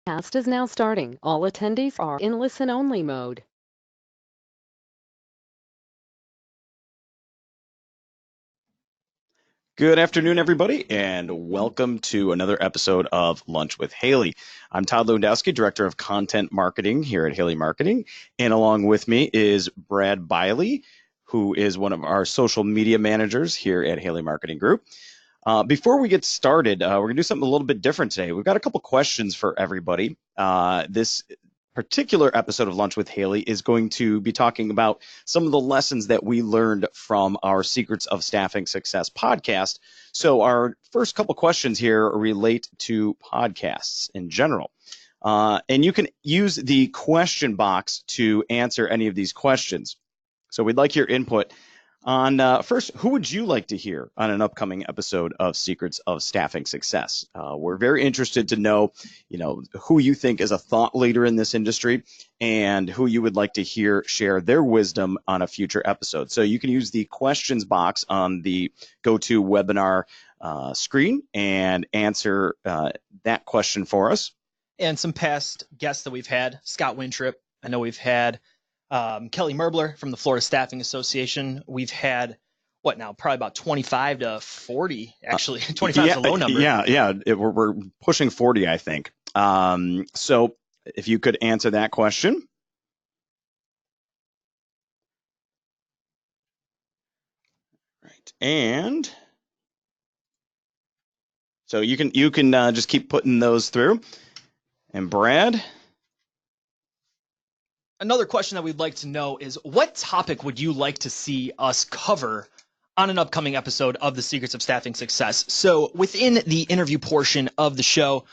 Cast is now starting. All attendees are in listen-only mode. Good afternoon, everybody, and welcome to another episode of Lunch with Haley. I'm Todd Lewandowski, Director of Content Marketing here at Haley Marketing, and along with me is Brad Bialy, who is one of our social media managers here at Haley Marketing Group. Before we get started, we're going to do something a little bit different today. We've got a couple questions for everybody. This particular episode of Lunch with Haley is going to be talking about some of the lessons that we learned from our Secrets of Staffing Success podcast. So our first couple questions here relate to podcasts in general. And you can use the question box to answer any of these questions. So we'd like your input on first, who would you like to hear on an upcoming episode of Secrets of Staffing Success? We're very interested to know, who you think is a thought leader in this industry and who you would like to hear share their wisdom on a future episode. So you can use the questions box on the GoToWebinar screen and answer that question for us. And some past guests that we've had, Scott Wintrip. I know we've had Kelly Merbler from the Florida Staffing Association. We've had, probably about 25 to 40, actually. 25 is a low number. Yeah. We're pushing 40, I think. So if you could answer that question. Right. And so you can just keep putting those through. And Brad? Another question that we'd like to know is, what topic would you like to see us cover on an upcoming episode of the Secrets of Staffing Success? So within the interview portion of the show,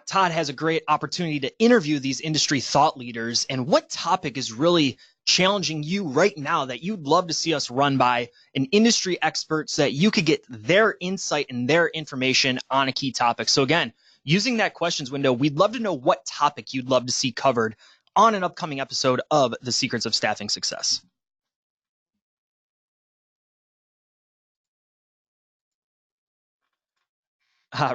Todd has a great opportunity to interview these industry thought leaders. And what topic is really challenging you right now that you'd love to see us run by an industry expert so that you could get their insight and their information on a key topic? So again, using that questions window, we'd love to know what topic you'd love to see covered on an upcoming episode of The Secrets of Staffing Success.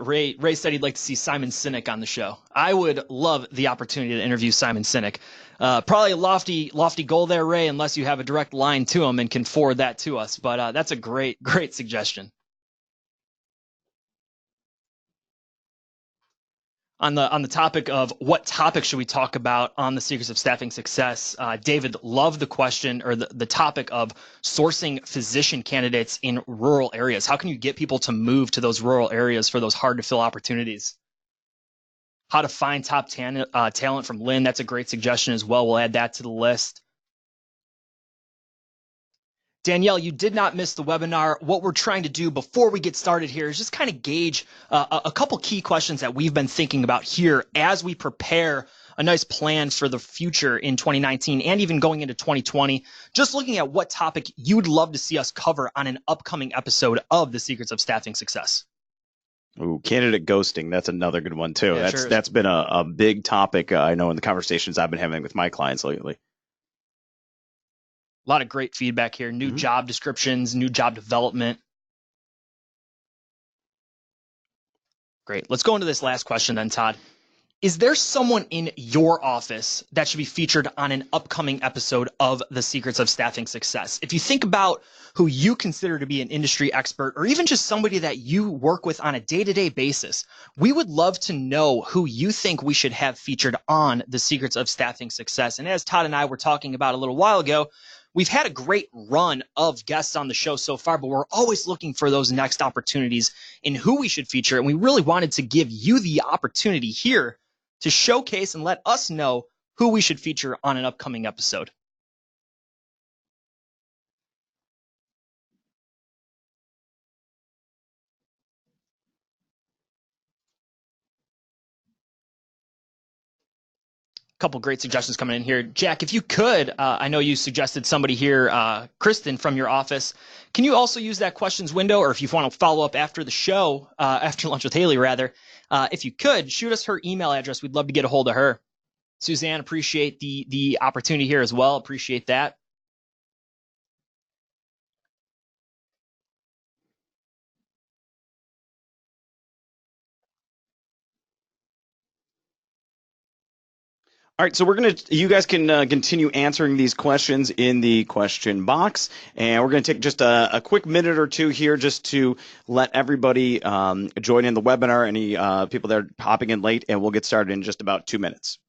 Ray said he'd like to see Simon Sinek on the show. I would love the opportunity to interview Simon Sinek. Probably a lofty goal there, Ray, unless you have a direct line to him and can forward that to us. But that's a great suggestion. On the topic of what topic should we talk about on the Secrets of Staffing Success, David loved the question or the topic of sourcing physician candidates in rural areas. How can you get people to move to those rural areas for those hard to fill opportunities? How to find top talent from Lynn. That's a great suggestion as well. We'll add that to the list. Danielle, you did not miss the webinar. What we're trying to do before we get started here is just kind of gauge a couple key questions that we've been thinking about here as we prepare a nice plan for the future in 2019 and even going into 2020. Just looking at what topic you'd love to see us cover on an upcoming episode of The Secrets of Staffing Success. Ooh, candidate ghosting. That's another good one, too. Yeah, that's been a big topic, I know, in the conversations I've been having with my clients lately. A lot of great feedback here. New job descriptions, new job development. Great. Let's go into this last question then, Todd. Is there someone in your office that should be featured on an upcoming episode of The Secrets of Staffing Success? If you think about who you consider to be an industry expert or even just somebody that you work with on a day-to-day basis, we would love to know who you think we should have featured on The Secrets of Staffing Success. And as Todd and I were talking about a little while ago, we've had a great run of guests on the show so far, but we're always looking for those next opportunities in who we should feature. And we really wanted to give you the opportunity here to showcase and let us know who we should feature on an upcoming episode. Couple great suggestions coming in here. Jack, if you could, I know you suggested somebody here, Kristen from your office. Can you also use that questions window, or if you want to follow up after the show, after lunch with Haley, rather, if you could, shoot us her email address. We'd love to get a hold of her. Suzanne, appreciate the opportunity here as well. Appreciate that. All right, so you guys can continue answering these questions in the question box, and we're going to take just a quick minute or two here just to let everybody join in the webinar, any people that are popping in late, and we'll get started in just about 2 minutes.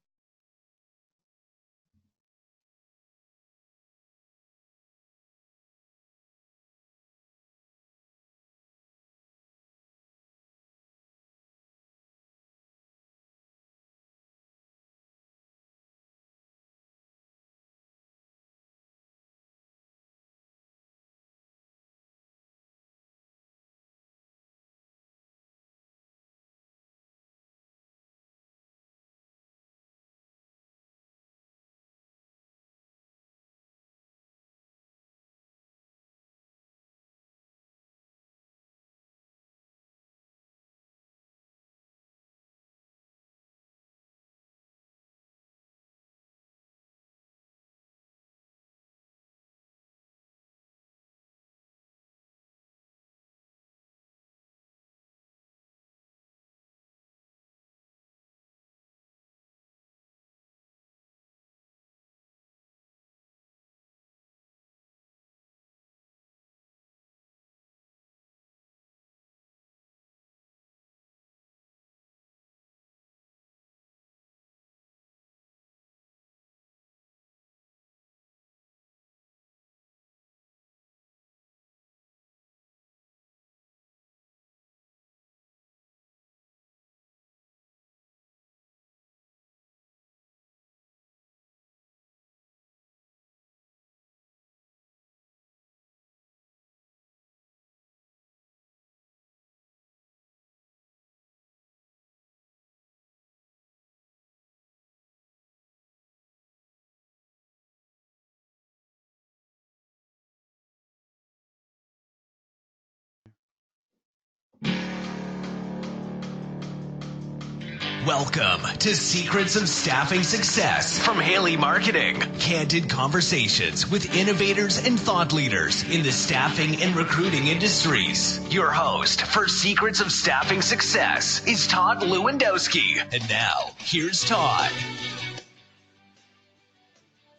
Welcome to Secrets of Staffing Success from Haley Marketing. Candid conversations with innovators and thought leaders in the staffing and recruiting industries. Your host for Secrets of Staffing Success is Todd Lewandowski. And now, here's Todd.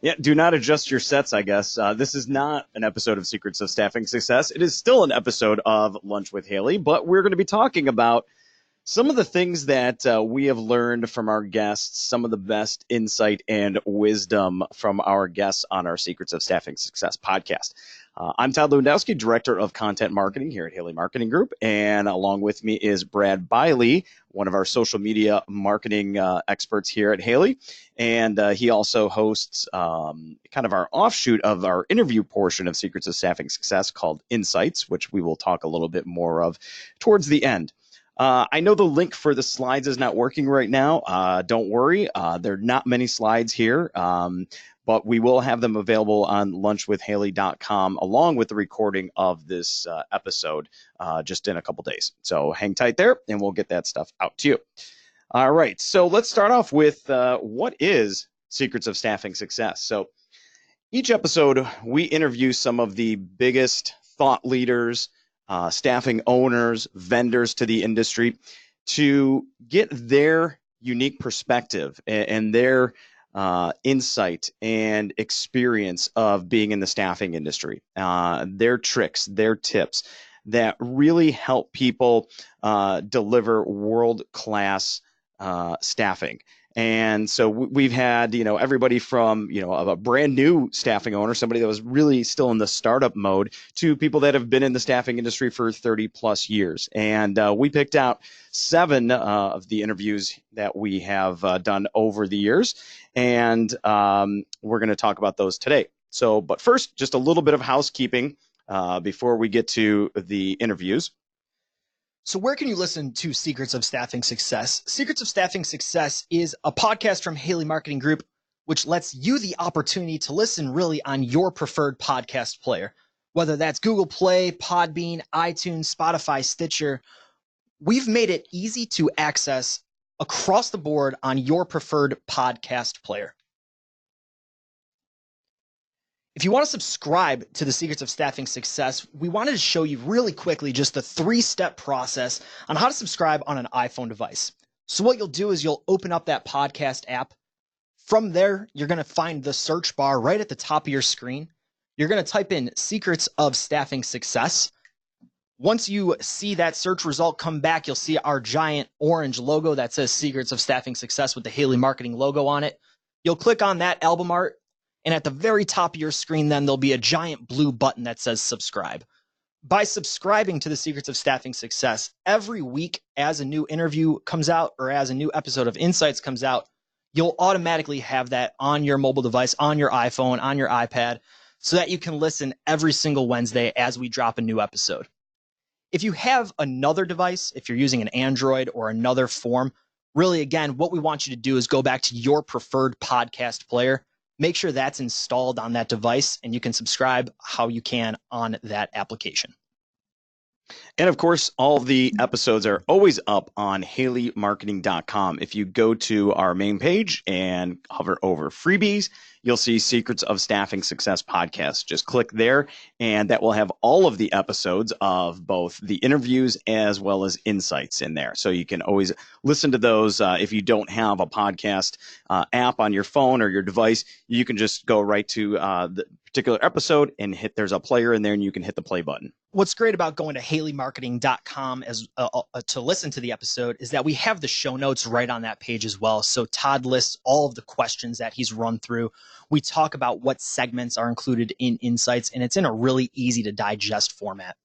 Yeah, do not adjust your sets, I guess. This is not an episode of Secrets of Staffing Success. It is still an episode of Lunch with Haley, but we're going to be talking about some of the things that we have learned from our guests, some of the best insight and wisdom from our guests on our Secrets of Staffing Success podcast. I'm Todd Lewandowski, Director of Content Marketing here at Haley Marketing Group, and along with me is Brad Bialy, one of our social media marketing experts here at Haley, and he also hosts kind of our offshoot of our interview portion of Secrets of Staffing Success called Insights, which we will talk a little bit more of towards the end. I know the link for the slides is not working right now. Don't worry. There are not many slides here, but we will have them available on lunchwithhaley.com along with the recording of this episode just in a couple days. So hang tight there, and we'll get that stuff out to you. All right. So let's start off with what is Secrets of Staffing Success? So each episode, we interview some of the biggest thought leaders, staffing owners, vendors to the industry to get their unique perspective and their insight and experience of being in the staffing industry, their tricks, their tips that really help people deliver world-class staffing. And so we've had, everybody from, a brand new staffing owner, somebody that was really still in the startup mode, to people that have been in the staffing industry for 30 plus years. And we picked out 7 of the interviews that we have done over the years. And we're going to talk about those today. But first, just a little bit of housekeeping before we get to the interviews. So where can you listen to Secrets of Staffing Success? Secrets of Staffing Success is a podcast from Haley Marketing Group, which lets you the opportunity to listen really on your preferred podcast player, whether that's Google Play, Podbean, iTunes, Spotify, Stitcher. We've made it easy to access across the board on your preferred podcast player. If you want to subscribe to the Secrets of Staffing Success, we wanted to show you really quickly just the 3-step process on how to subscribe on an iPhone device. So what you'll do is you'll open up that podcast app. From there, you're going to find the search bar right at the top of your screen. You're going to type in Secrets of Staffing Success. Once you see that search result come back, you'll see our giant orange logo that says Secrets of Staffing Success with the Haley Marketing logo on it. You'll click on that album art, and at the very top of your screen, then there'll be a giant blue button that says subscribe. By subscribing to the Secrets of Staffing Success, every week as a new interview comes out or as a new episode of Insights comes out, you'll automatically have that on your mobile device, on your iPhone, on your iPad, so that you can listen every single Wednesday as we drop a new episode. If you have another device, if you're using an Android or another form, really, again, what we want you to do is go back to your preferred podcast player, make sure that's installed on that device, and you can subscribe how you can on that application. And of course, all of the episodes are always up on HaleyMarketing.com. If you go to our main page and hover over freebies, you'll see Secrets of Staffing Success podcast. Just click there, and that will have all of the episodes of both the interviews as well as insights in there. So you can always listen to those. If you don't have a podcast app on your phone or your device, you can just go right to the particular episode and there's a player in there, and you can hit the play button. What's great about going to HaleyMarketing.com as to listen to the episode is that we have the show notes right on that page as well. So Todd lists all of the questions that he's run through. We talk about what segments are included in Insights, and it's in a really easy to digest format.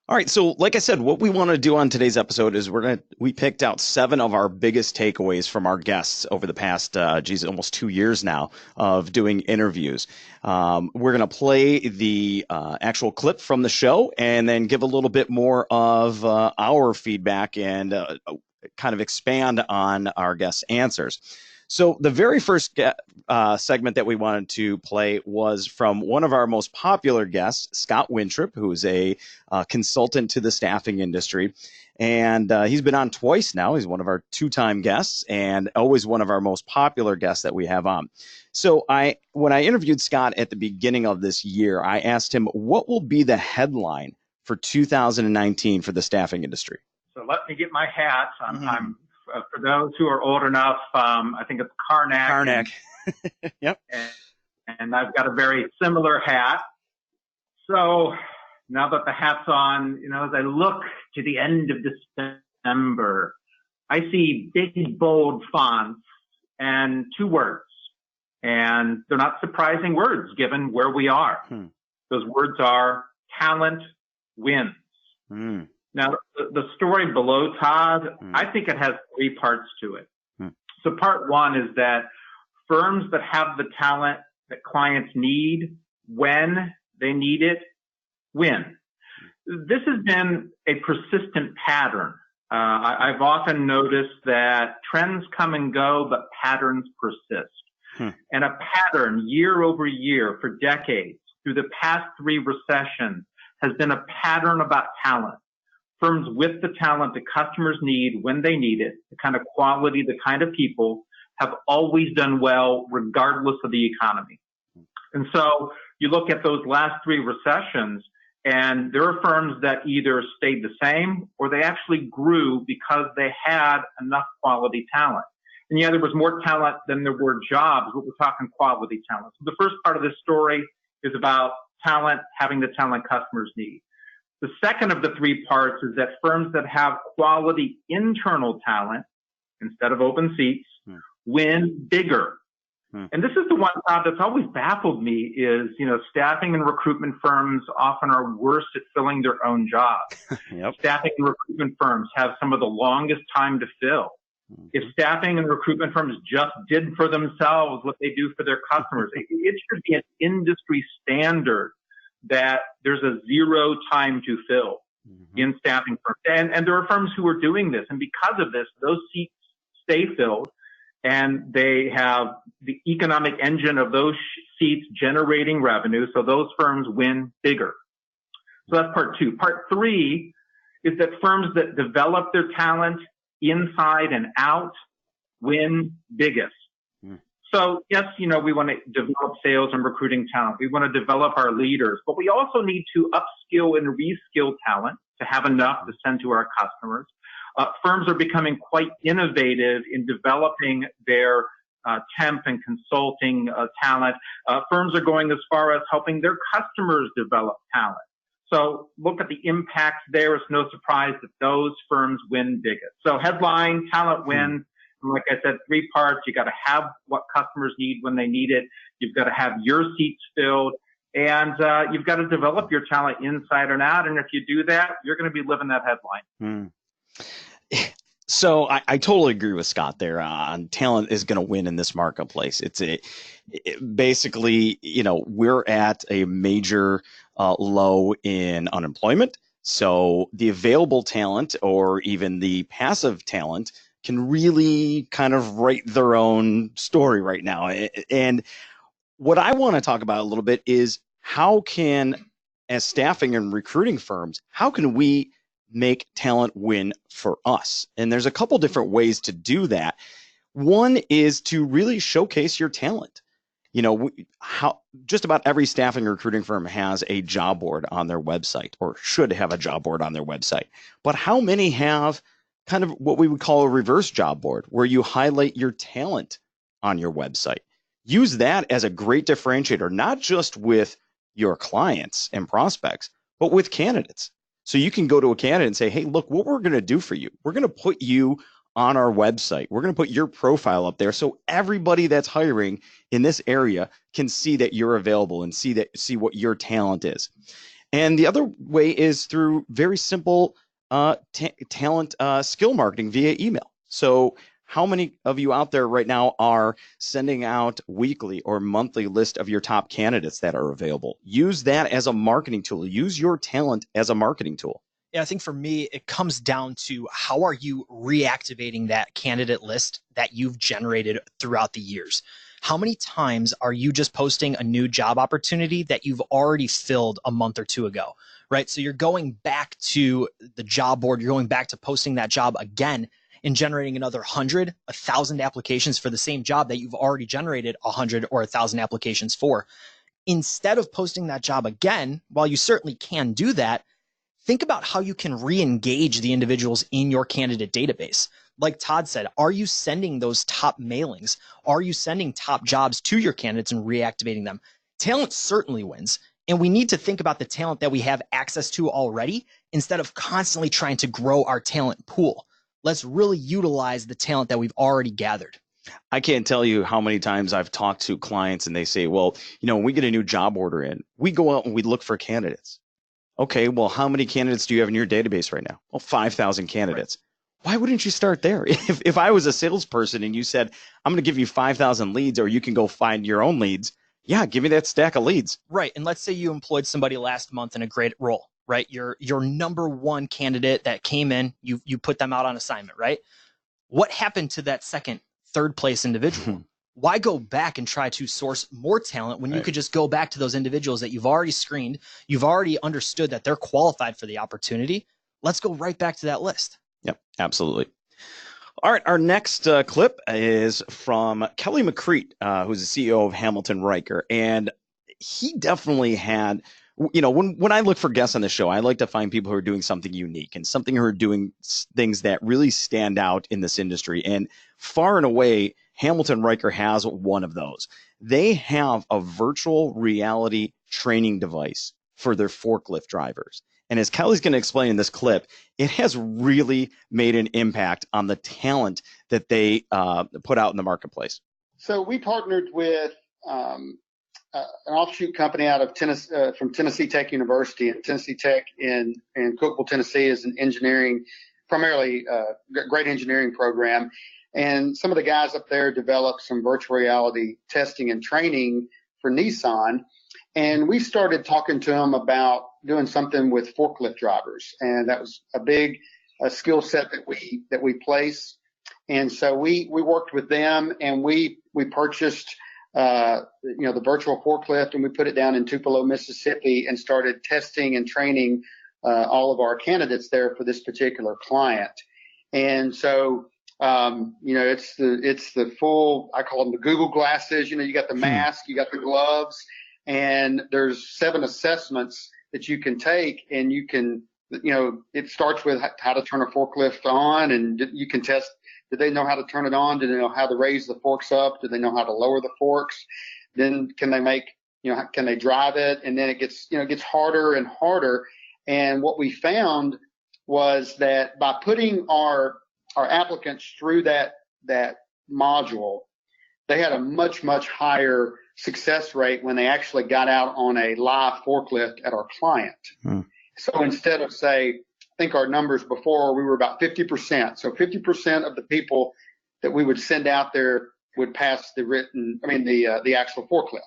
All right, so like I said, what we want to do on today's episode is we picked out 7 of our biggest takeaways from our guests over the past, almost 2 years now of doing interviews. We're going to play the actual clip from the show and then give a little bit more of our feedback and kind of expand on our guests' answers. So the very first segment that we wanted to play was from one of our most popular guests, Scott Wintrip, who is a consultant to the staffing industry. And he's been on twice now. He's one of our 2-time guests and always one of our most popular guests that we have on. So when I interviewed Scott at the beginning of this year, I asked him, what will be the headline for 2019 for the staffing industry? So let me get my hat. I'm for those who are old enough, I think it's Karnak. Karnak. Yep. And I've got a very similar hat. So now that the hat's on, as I look to the end of December, I see big, bold fonts and 2 words. And they're not surprising words given where we are. Those words are talent wins. Now, the story below, Todd, I think it has 3 parts to it. So part 1 is that firms that have the talent that clients need when they need it win. This has been a persistent pattern. I've often noticed that trends come and go, but patterns persist. And a pattern year over year for decades through the past 3 recessions has been a pattern about talent. Firms with the talent that customers need when they need it, the kind of quality, the kind of people, have always done well regardless of the economy. And so you look at those last 3 recessions, and there are firms that either stayed the same or they actually grew because they had enough quality talent. And yeah, there was more talent than there were jobs, but we're talking quality talent. So the first part of this story is about talent, having the talent customers need. The second of the 3 parts is that firms that have quality internal talent instead of open seats win bigger. And this is the one, Todd, that's always baffled me is, staffing and recruitment firms often are worse at filling their own jobs. Yep. Staffing and recruitment firms have some of the longest time to fill. If staffing and recruitment firms just did for themselves what they do for their customers, it should be an industry standard that there's a 0 time to fill in staffing firms. And there are firms who are doing this. And because of this, those seats stay filled and they have the economic engine of those seats generating revenue. So those firms win bigger. So that's part 2. Part 3 is that firms that develop their talent inside and out win biggest. So yes, we want to develop sales and recruiting talent. We want to develop our leaders, but we also need to upskill and reskill talent to have enough to send to our customers. firms are becoming quite innovative in developing their temp and consulting talent. Firms are going as far as helping their customers develop talent. So look at the impacts there. It's no surprise that those firms win biggest. So headline, talent wins. And like I said, 3 parts. You got to have what customers need when they need it. You've got to have your seats filled. And you've got to develop your talent inside and out. And if you do that, you're going to be living that headline. So I totally agree with Scott there on talent is going to win in this marketplace. Basically, we're at a major low in unemployment. So the available talent or even the passive talent can really kind of write their own story right now. And what I want to talk about a little bit is how can, as staffing and recruiting firms, how can we make talent win for us? And there's a couple different ways to do that. One is to really showcase your talent. Just about every staffing and recruiting firm has a job board on their website, or should have a job board on their website. But how many have kind of what we would call a reverse job board, where you highlight your talent on your website? Use that as a great differentiator, not just with your clients and prospects, but with candidates. So you can go to a candidate and say, hey, look, what we're going to do for you, we're going to put you on our website. We're going to put your profile up there so everybody that's hiring in this area can see that you're available and see what your talent is. And the other way is through very simple talent skill marketing via email. So how many of you out there right now are sending out weekly or monthly list of your top candidates that are available? Use that as a marketing tool. Use your talent as a marketing tool. Yeah, I think for me, it comes down to how are you reactivating that candidate list that you've generated throughout the years? How many times are you just posting a new job opportunity that you've already filled a month or 2 ago, right? So you're going back to the job board, you're going back to posting that job again and generating another 100, 1,000 applications for the same job that you've already generated 100 or 1,000 applications for. Instead of posting that job again, while you certainly can do that, think about how you can re-engage the individuals in your candidate database. Like Todd said, are you sending those top mailings? Are you sending top jobs to your candidates and reactivating them? Talent certainly wins. And we need to think about the talent that we have access to already instead of constantly trying to grow our talent pool. Let's really utilize the talent that we've already gathered. I can't tell you how many times I've talked to clients and they say, well, when we get a new job order in, we go out and we look for candidates. Okay, well, how many candidates do you have in your database right now? Well, 5,000 candidates. Right. Why wouldn't you start there? If I was a salesperson and you said, I'm going to give you 5,000 leads or you can go find your own leads, yeah, give me that stack of leads. Right. And let's say you employed somebody last month in a great role, right? Your number one candidate that came in, you put them out on assignment, right? What happened to that second, third place individual? Why go back and try to source more talent when you could just go back to those individuals that you've already screened, you've already understood that they're qualified for the opportunity? Let's go right back to that list. Yep, absolutely. All right, our next clip is from Kelly McCreet, who's the CEO of Hamilton Riker. And he definitely had, when I look for guests on the show, I like to find people who are doing something unique and something who are doing things that really stand out in this industry. And far and away, Hamilton Riker has one of those. They have a virtual reality training device for their forklift drivers. And as Kelly's going to explain in this clip, it has really made an impact on the talent that they put out in the marketplace. So we partnered with an offshoot company out of Tennessee, from Tennessee Tech University. And Tennessee Tech in Cookeville, Tennessee is an engineering, primarily great engineering program. And some of the guys up there developed some virtual reality testing and training for Nissan. And we started talking to them about doing something with forklift drivers. And that was a big skill set that we place. And so we worked with them and we purchased, the virtual forklift, and we put it down in Tupelo, Mississippi, and started testing and training all of our candidates there for this particular client. And so, it's the full, I call them the Google glasses. You got the mask, you got the gloves, and there's 7 assessments that you can take, and you can it starts with how to turn a forklift on, and you can test, do they know how to turn it on? Do they know how to raise the forks up? Do they know how to lower the forks? Then can they drive it? And then it gets harder and harder. And what we found was that by putting our applicants through that module, they had a much, much higher success rate when they actually got out on a live forklift at our client. So instead of, say, I think our numbers before, we were about 50%. So 50% of the people that we would send out there would pass the actual forklift.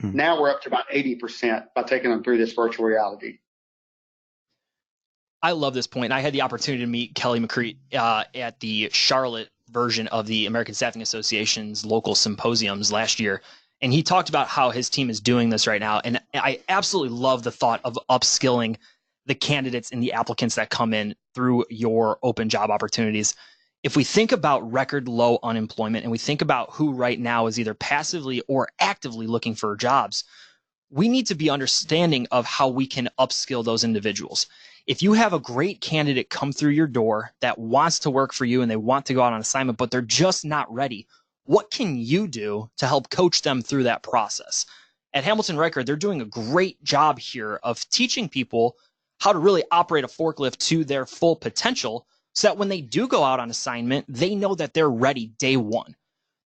Now we're up to about 80% by taking them through this virtual reality. I love this point. I had the opportunity to meet Kelly McCree at the Charlotte version of the American Staffing Association's local symposiums last year. And he talked about how his team is doing this right now. And I absolutely love the thought of upskilling the candidates and the applicants that come in through your open job opportunities. If we think about record low unemployment and we think about who right now is either passively or actively looking for jobs, we need to be understanding of how we can upskill those individuals. If you have a great candidate come through your door that wants to work for you and they want to go out on assignment, but they're just not ready, what can you do to help coach them through that process? At Hamilton Riker, they're doing a great job here of teaching people how to really operate a forklift to their full potential so that when they do go out on assignment, they know that they're ready day one.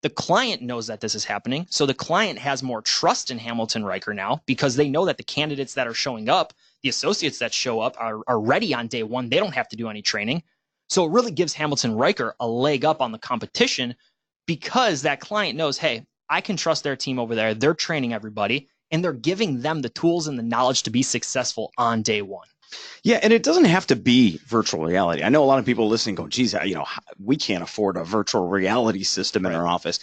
The client knows that this is happening, so the client has more trust in Hamilton Riker now because they know that the candidates that are showing up, the associates that show up are ready on day one. They don't have to do any training. So it really gives Hamilton Riker a leg up on the competition because that client knows, hey, I can trust their team over there. They're training everybody, and they're giving them the tools and the knowledge to be successful on day one. Yeah, and it doesn't have to be virtual reality. I know a lot of people listening go, geez, we can't afford a virtual reality system in our office.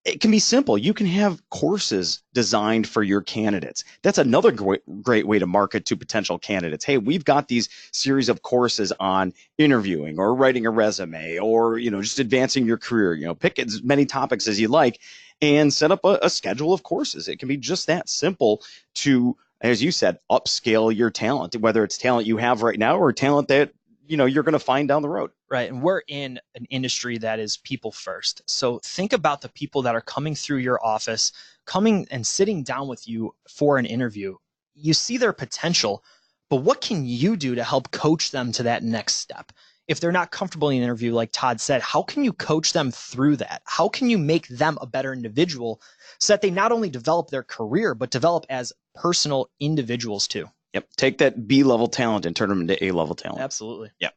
It can be simple. You can have courses designed for your candidates. That's another great way to market to potential candidates. Hey, we've got these series of courses on interviewing or writing a resume or, just advancing your career. Pick as many topics as you like and set up a schedule of courses. It can be just that simple to, as you said, upscale your talent, whether it's talent you have right now or talent that you're going to find down the road. Right. And we're in an industry that is people first. So think about the people that are coming through your office, coming and sitting down with you for an interview. You see their potential, but what can you do to help coach them to that next step? If they're not comfortable in an interview, like Todd said, how can you coach them through that? How can you make them a better individual so that they not only develop their career, but develop as personal individuals too? Yep. Take that B-level talent and turn them into A-level talent. Absolutely. Yep.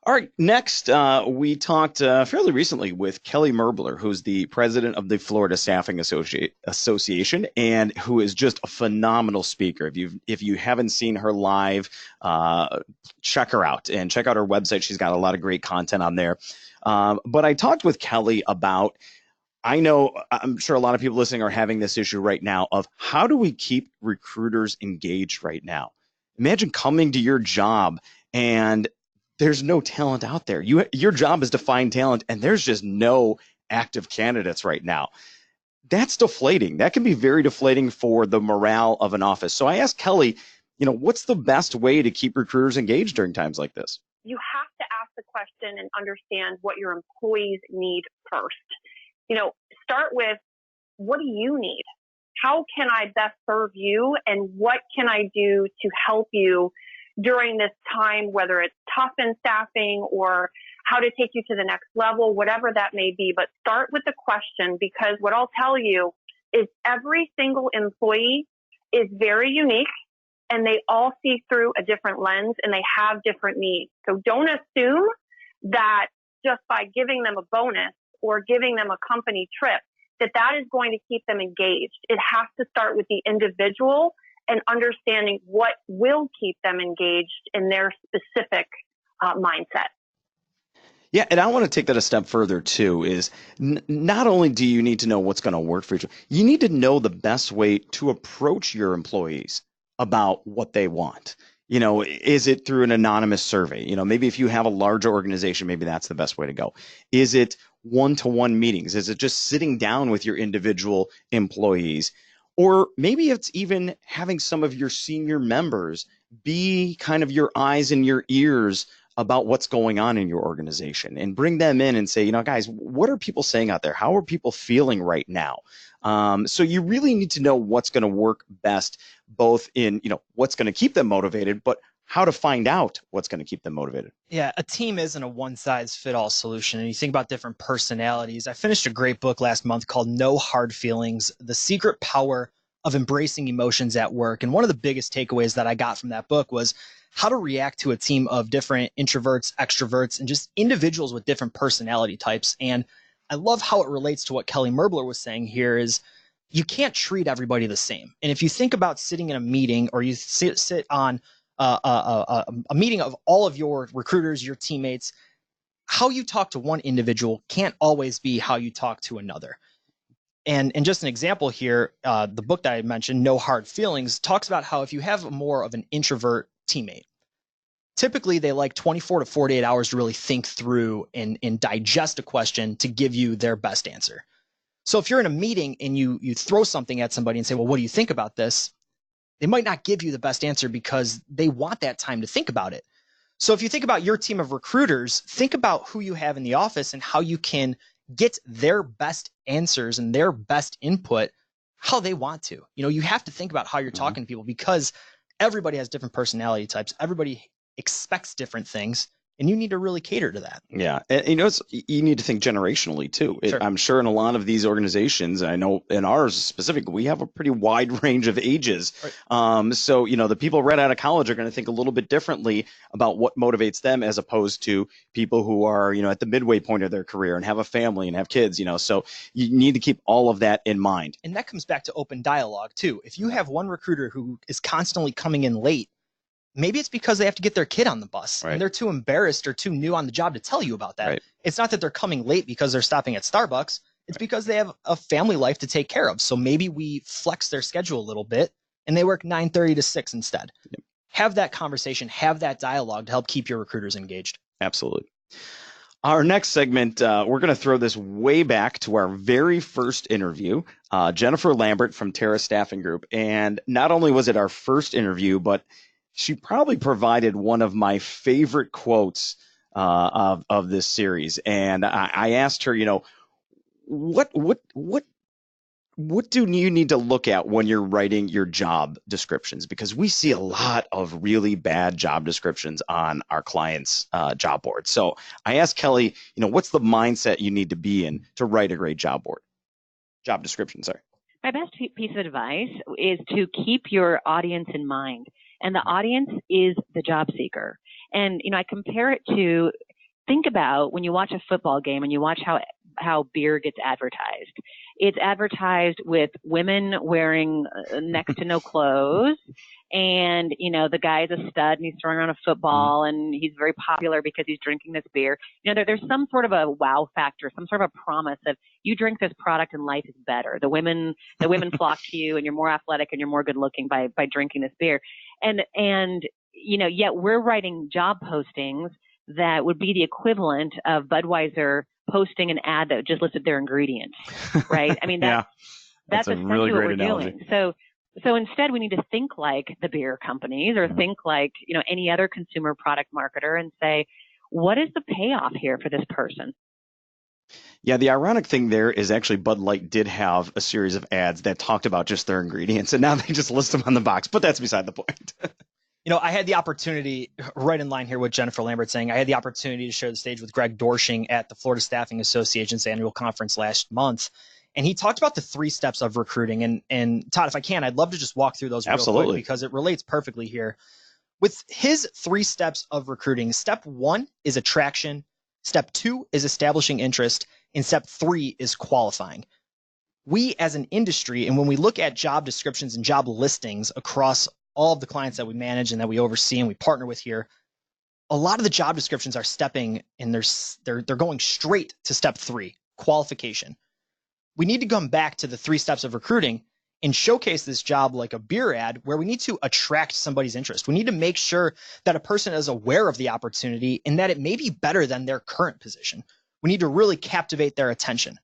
All right. Next, we talked fairly recently with Kelly Merbler, who's the president of the Florida Staffing Association, and who is just a phenomenal speaker. If you haven't seen her live, check her out and check out her website. She's got a lot of great content on there. But I talked with Kelly about, I'm sure a lot of people listening are having this issue right now of how do we keep recruiters engaged right now? Imagine coming to your job and there's no talent out there. Your job is to find talent and there's just no active candidates right now. That's deflating. That can be very deflating for the morale of an office. So I asked Kelly, what's the best way to keep recruiters engaged during times like this? You have to ask the question and understand what your employees need first. Start with, what do you need? How can I best serve you? And what can I do to help you during this time, whether it's tough in staffing or how to take you to the next level, whatever that may be. But start with the question, because what I'll tell you is every single employee is very unique and they all see through a different lens and they have different needs. So don't assume that just by giving them a bonus or giving them a company trip, that is going to keep them engaged. It has to start with the individual and understanding what will keep them engaged in their specific mindset. Yeah, and I want to take that a step further too, is not only do you need to know what's going to work for you need to know the best way to approach your employees about what they want. Is it through an anonymous survey? Maybe if you have a larger organization, maybe that's the best way to go. Is it one-to-one meetings? Is it just sitting down with your individual employees? Or maybe it's even having some of your senior members be kind of your eyes and your ears about what's going on in your organization, and bring them in and say, guys, what are people saying out there? How are people feeling right now? So you really need to know what's going to work best, both in, what's going to keep them motivated, but how to find out what's going to keep them motivated. Yeah, a team isn't a one-size-fit-all solution. And you think about different personalities. I finished a great book last month called No Hard Feelings, The Secret Power of Embracing Emotions at Work. And one of the biggest takeaways that I got from that book was how to react to a team of different introverts, extroverts, and just individuals with different personality types. And I love how it relates to what Kelly Merbler was saying here is you can't treat everybody the same. And if you think about sitting in a meeting, or you sit on a meeting of all of your recruiters, your teammates, how you talk to one individual can't always be how you talk to another. And just an example here, the book that I mentioned, No Hard Feelings, talks about how if you have more of an introvert teammate, typically they like 24 to 48 hours to really think through and digest a question to give you their best answer. So if you're in a meeting and you throw something at somebody and say, well, what do you think about this? They might not give you the best answer because they want that time to think about it. So if you think about your team of recruiters, think about who you have in the office and how you can get their best answers and their best input how they want to. You have to think about how you're talking to people, because everybody has different personality types. Everybody expects different things, and you need to really cater to that. Yeah. And you need to think generationally too. Sure. I'm sure in a lot of these organizations, I know in ours specifically, we have a pretty wide range of ages. Right. So, the people right out of college are going to think a little bit differently about what motivates them, as opposed to people who are, at the midway point of their career and have a family and have kids, so you need to keep all of that in mind. And that comes back to open dialogue too. If you have one recruiter who is constantly coming in late, maybe it's because they have to get their kid on the bus, right, and they're too embarrassed or too new on the job to tell you about that. Right. It's not that they're coming late because they're stopping at Starbucks. It's because they have a family life to take care of. So maybe we flex their schedule a little bit and they work 9:30 to 6 instead. Yep. Have that conversation, have that dialogue to help keep your recruiters engaged. Absolutely. Our next segment, we're going to throw this way back to our very first interview, Jennifer Lambert from Terra Staffing Group. And not only was it our first interview, but she probably provided one of my favorite quotes of this series. And I asked her, what do you need to look at when you're writing your job descriptions? Because we see a lot of really bad job descriptions on our clients' job boards. So I asked Kelly, what's the mindset you need to be in to write a great job description, sorry. My best piece of advice is to keep your audience in mind. And the audience is the job seeker. And, I compare it to, think about when you watch a football game and you watch how beer gets advertised. It's advertised with women wearing next to no clothes. And, the guy's a stud and he's throwing around a football and he's very popular because he's drinking this beer. There's some sort of a wow factor, some sort of a promise of you drink this product and life is better. The women flock to you and you're more athletic and you're more good looking by drinking this beer. And yet we're writing job postings that would be the equivalent of Budweiser posting an ad that just listed their ingredients, right? I mean, that's essentially really what we're doing. So instead we need to think like the beer companies or think like, any other consumer product marketer and say, what is the payoff here for this person? Yeah, the ironic thing there is actually Bud Light did have a series of ads that talked about just their ingredients, and now they just list them on the box, but that's beside the point. I had the opportunity, right in line here with Jennifer Lambert saying, I had the opportunity to share the stage with Greg Dorshing at the Florida Staffing Association's annual conference last month. And he talked about the 3 steps of recruiting. And Todd, if I can, I'd love to just walk through those real quick because it relates perfectly here. With his 3 steps of recruiting, step 1 is attraction, step 2 is establishing interest, and step 3 is qualifying. We as an industry, and when we look at job descriptions and job listings across all of the clients that we manage and that we oversee and we partner with here, a lot of the job descriptions are stepping and they're going straight to step 3, qualification. We need to come back to the 3 steps of recruiting and showcase this job like a beer ad where we need to attract somebody's interest. We need to make sure that a person is aware of the opportunity and that it may be better than their current position. We need to really captivate their attention.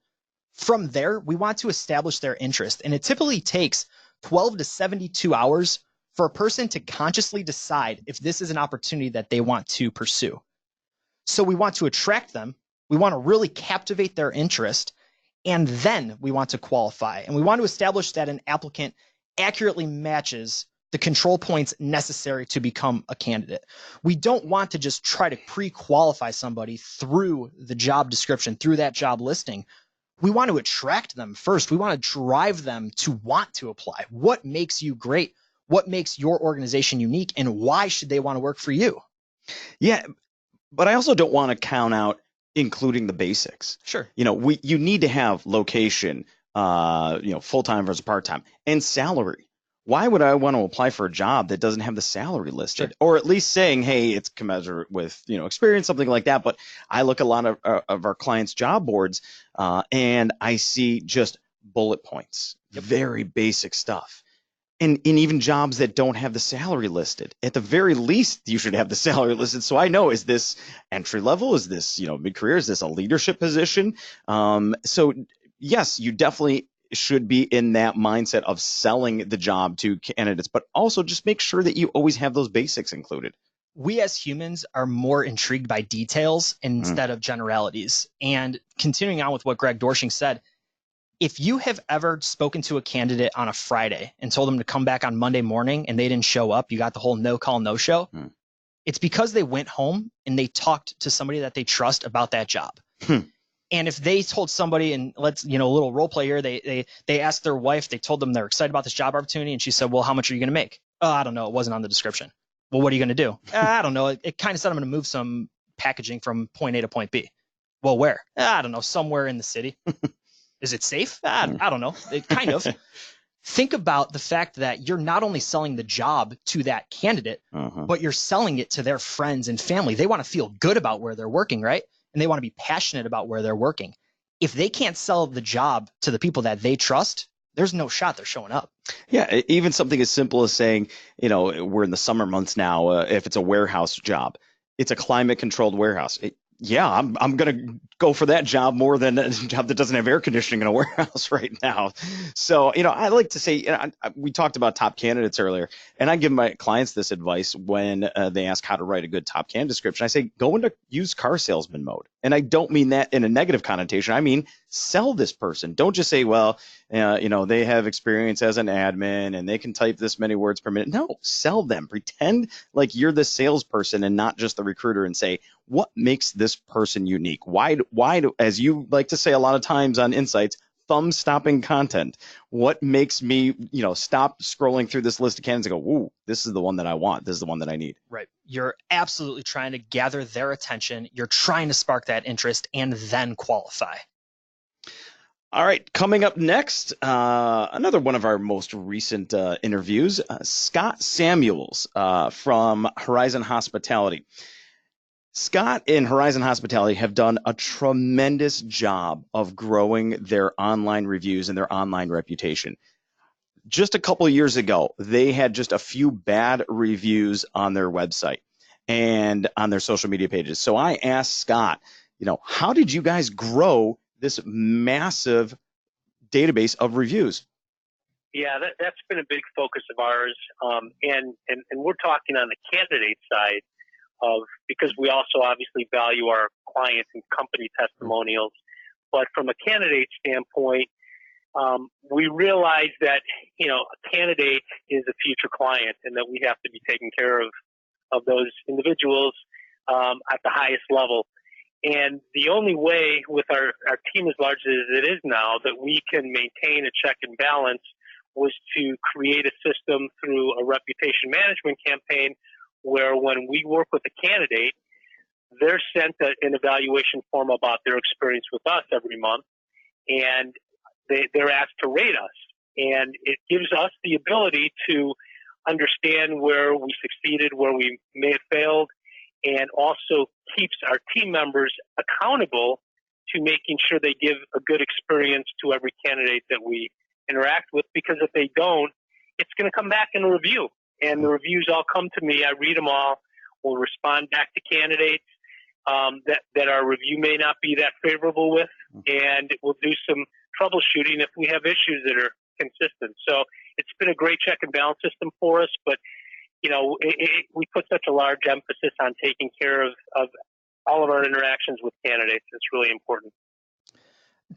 From there, we want to establish their interest, and it typically takes 12 to 72 hours for a person to consciously decide if this is an opportunity that they want to pursue. So we want to attract them. We want to really captivate their interest. And then we want to qualify. And we want to establish that an applicant accurately matches the control points necessary to become a candidate. We don't want to just try to pre-qualify somebody through the job description, through that job listing. We want to attract them first. We want to drive them to want to apply. What makes you great? What makes your organization unique? And why should they want to work for you? Yeah, but I also don't want to count out including the basics. Sure. You need to have location, full-time versus part-time, and salary. Why would I want to apply for a job that doesn't have the salary listed? Sure. Or at least saying, hey, it's commensurate with, experience, something like that. But I look at a lot of our clients' job boards and I see just bullet points, very basic stuff. And even jobs that don't have the salary listed, at the very least, you should have the salary listed. So I know, is this entry level? Is this, mid-career? Is this a leadership position? So yes, you definitely should be in that mindset of selling the job to candidates, but also just make sure that you always have those basics included. We as humans are more intrigued by details instead of generalities. And continuing on with what Greg Dorshing said, if you have ever spoken to a candidate on a Friday and told them to come back on Monday morning and they didn't show up, you got the whole no call, no show. It's because they went home and they talked to somebody that they trust about that job. And if they told somebody, and a little role play here, they asked their wife, they told them they're excited about this job opportunity. And she said, well, how much are you going to make? Oh, I don't know. It wasn't on the description. Well, what are you going to do? I don't know. It kind of said I'm going to move some packaging from point A to point B. Well, where? I don't know. Somewhere in the city. Is it safe? I don't know. It kind of. Think about the fact that you're not only selling the job to that candidate, but you're selling it to their friends and family. They want to feel good about where they're working, right? And they want to be passionate about where they're working. If they can't sell the job to the people that they trust, there's no shot they're showing up. Yeah, even something as simple as saying, we're in the summer months now. If it's a warehouse job, it's a climate controlled warehouse. I'm going to go for that job more than a job that doesn't have air conditioning in a warehouse right now. So, I like to say, we talked about top candidates earlier, and I give my clients this advice when they ask how to write a good top candidate description. I say, go into used car salesman mode. And I don't mean that in a negative connotation. I mean, sell this person. Don't just say, well, they have experience as an admin and they can type this many words per minute. No, sell them. Pretend like you're the salesperson and not just the recruiter, and say, what makes this person unique? Why do, as you like to say a lot of times on Insights, thumb-stopping content? What makes me, stop scrolling through this list of candidates and go, ooh, this is the one that I want. This is the one that I need. Right. You're absolutely trying to gather their attention. You're trying to spark that interest and then qualify. All right, coming up next, another one of our most recent interviews, Scott Samuels from Horizon Hospitality. Scott and Horizon Hospitality have done a tremendous job of growing their online reviews and their online reputation. Just a couple of years ago, they had just a few bad reviews on their website and on their social media pages. So I asked Scott, how did you guys grow this massive database of reviews? Yeah, that's been a big focus of ours. And we're talking on the candidate side because we also obviously value our clients and company testimonials. But from a candidate standpoint, we realize that, a candidate is a future client and that we have to be taking care of those individuals at the highest level. And the only way with our team as large as it is now that we can maintain a check and balance was to create a system through a reputation management campaign where when we work with a candidate, they're sent an evaluation form about their experience with us every month, and they're asked to rate us. And it gives us the ability to understand where we succeeded, where we may have failed, and also keeps our team members accountable to making sure they give a good experience to every candidate that we interact with, because if they don't, it's going to come back in a review. And the reviews all come to me. I read them all. We'll respond back to candidates that our review may not be that favorable with, and we'll do some troubleshooting if we have issues consistent. So it's been a great check and balance system for us, but we put such a large emphasis on taking care of all of our interactions with candidates. It's really important.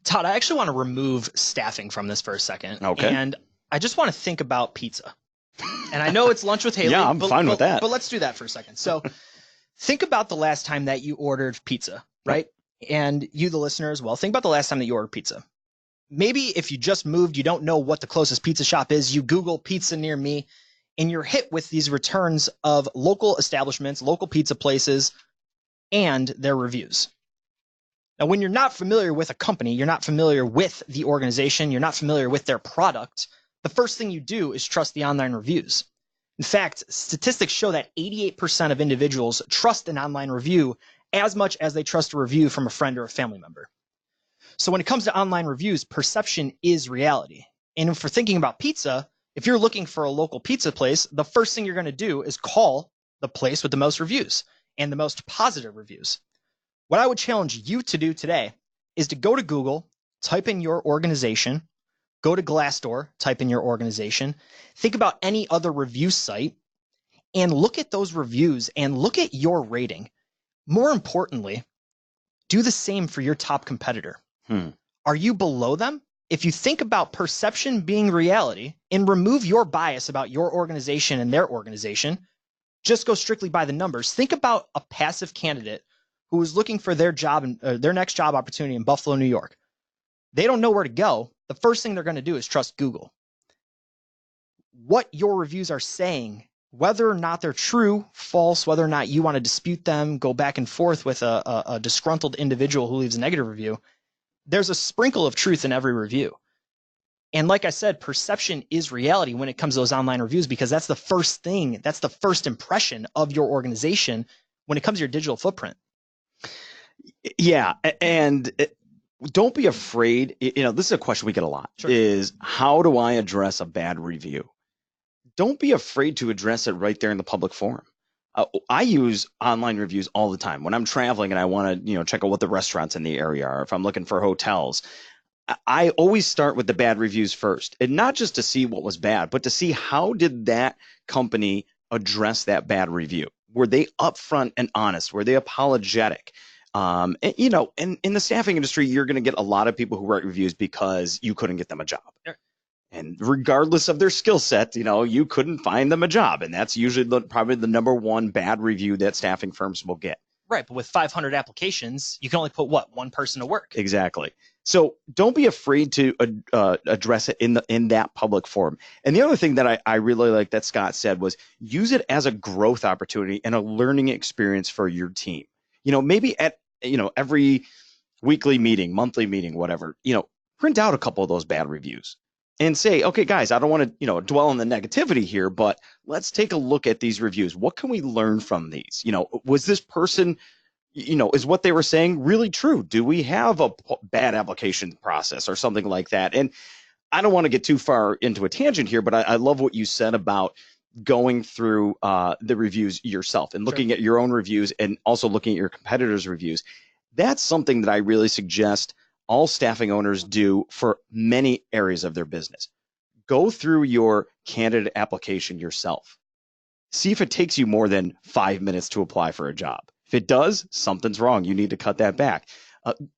Todd, I actually want to remove staffing from this for a second. Okay. And I just want to think about pizza. And I know it's Lunch with Haley. Yeah, I'm fine with that. But let's do that for a second. So think about the last time that you ordered pizza, right? And you, the listener, as well. Think about the last time that you ordered pizza. Maybe if you just moved, you don't know what the closest pizza shop is, you Google pizza near me, and you're hit with these returns of local establishments, local pizza places, and their reviews. Now, when you're not familiar with a company, you're not familiar with the organization, you're not familiar with their product, the first thing you do is trust the online reviews. In fact, statistics show that 88% of individuals trust an online review as much as they trust a review from a friend or a family member. So when it comes to online reviews, perception is reality. And if we're thinking about pizza, if you're looking for a local pizza place, the first thing you're going to do is call the place with the most reviews and the most positive reviews. What I would challenge you to do today is to go to Google, type in your organization, go to Glassdoor, type in your organization, think about any other review site, and look at those reviews and look at your rating. More importantly, do the same for your top competitor. Are you below them? If you think about perception being reality and remove your bias about your organization and their organization, just go strictly by the numbers. Think about a passive candidate who is looking for their job and their next job opportunity in Buffalo, New York. They don't know where to go. The first thing they're going to do is trust Google. What your reviews are saying, whether or not they're true, false, whether or not you want to dispute them, go back and forth with a disgruntled individual who leaves a negative review, there's a sprinkle of truth in every review. And like I said, perception is reality when it comes to those online reviews, because that's the first thing, that's the first impression of your organization when it comes to your digital footprint. Yeah, and don't be afraid. This is a question we get a lot, is how do I address a bad review? Don't be afraid to address it right there in the public forum. I use online reviews all the time when I'm traveling and I want to, check out what the restaurants in the area are. If I'm looking for hotels, I always start with the bad reviews first, and not just to see what was bad, but to see how did that company address that bad review? Were they upfront and honest? Were they apologetic? And, in the staffing industry, you're going to get a lot of people who write reviews because you couldn't get them a job. Sure. And regardless of their skill set, you couldn't find them a job. And that's usually probably the number one bad review that staffing firms will get. Right. But with 500 applications, you can only put one person to work. Exactly. So don't be afraid to address it in that public forum. And the other thing that I really like that Scott said was use it as a growth opportunity and a learning experience for your team. Maybe at, every weekly meeting, monthly meeting, whatever, print out a couple of those bad reviews and say, okay, guys, I don't want to, dwell on the negativity here, but let's take a look at these reviews. What can we learn from these? Was this person, is what they were saying really true? Do we have a bad application process or something like that? And I don't want to get too far into a tangent here, but I love what you said about going through the reviews yourself and looking at your own reviews and also looking at your competitors' reviews. That's something that I really suggest all staffing owners do for many areas of their business. Go through your candidate application yourself. See if it takes you more than 5 minutes to apply for a job. If it does, something's wrong. You need to cut that back.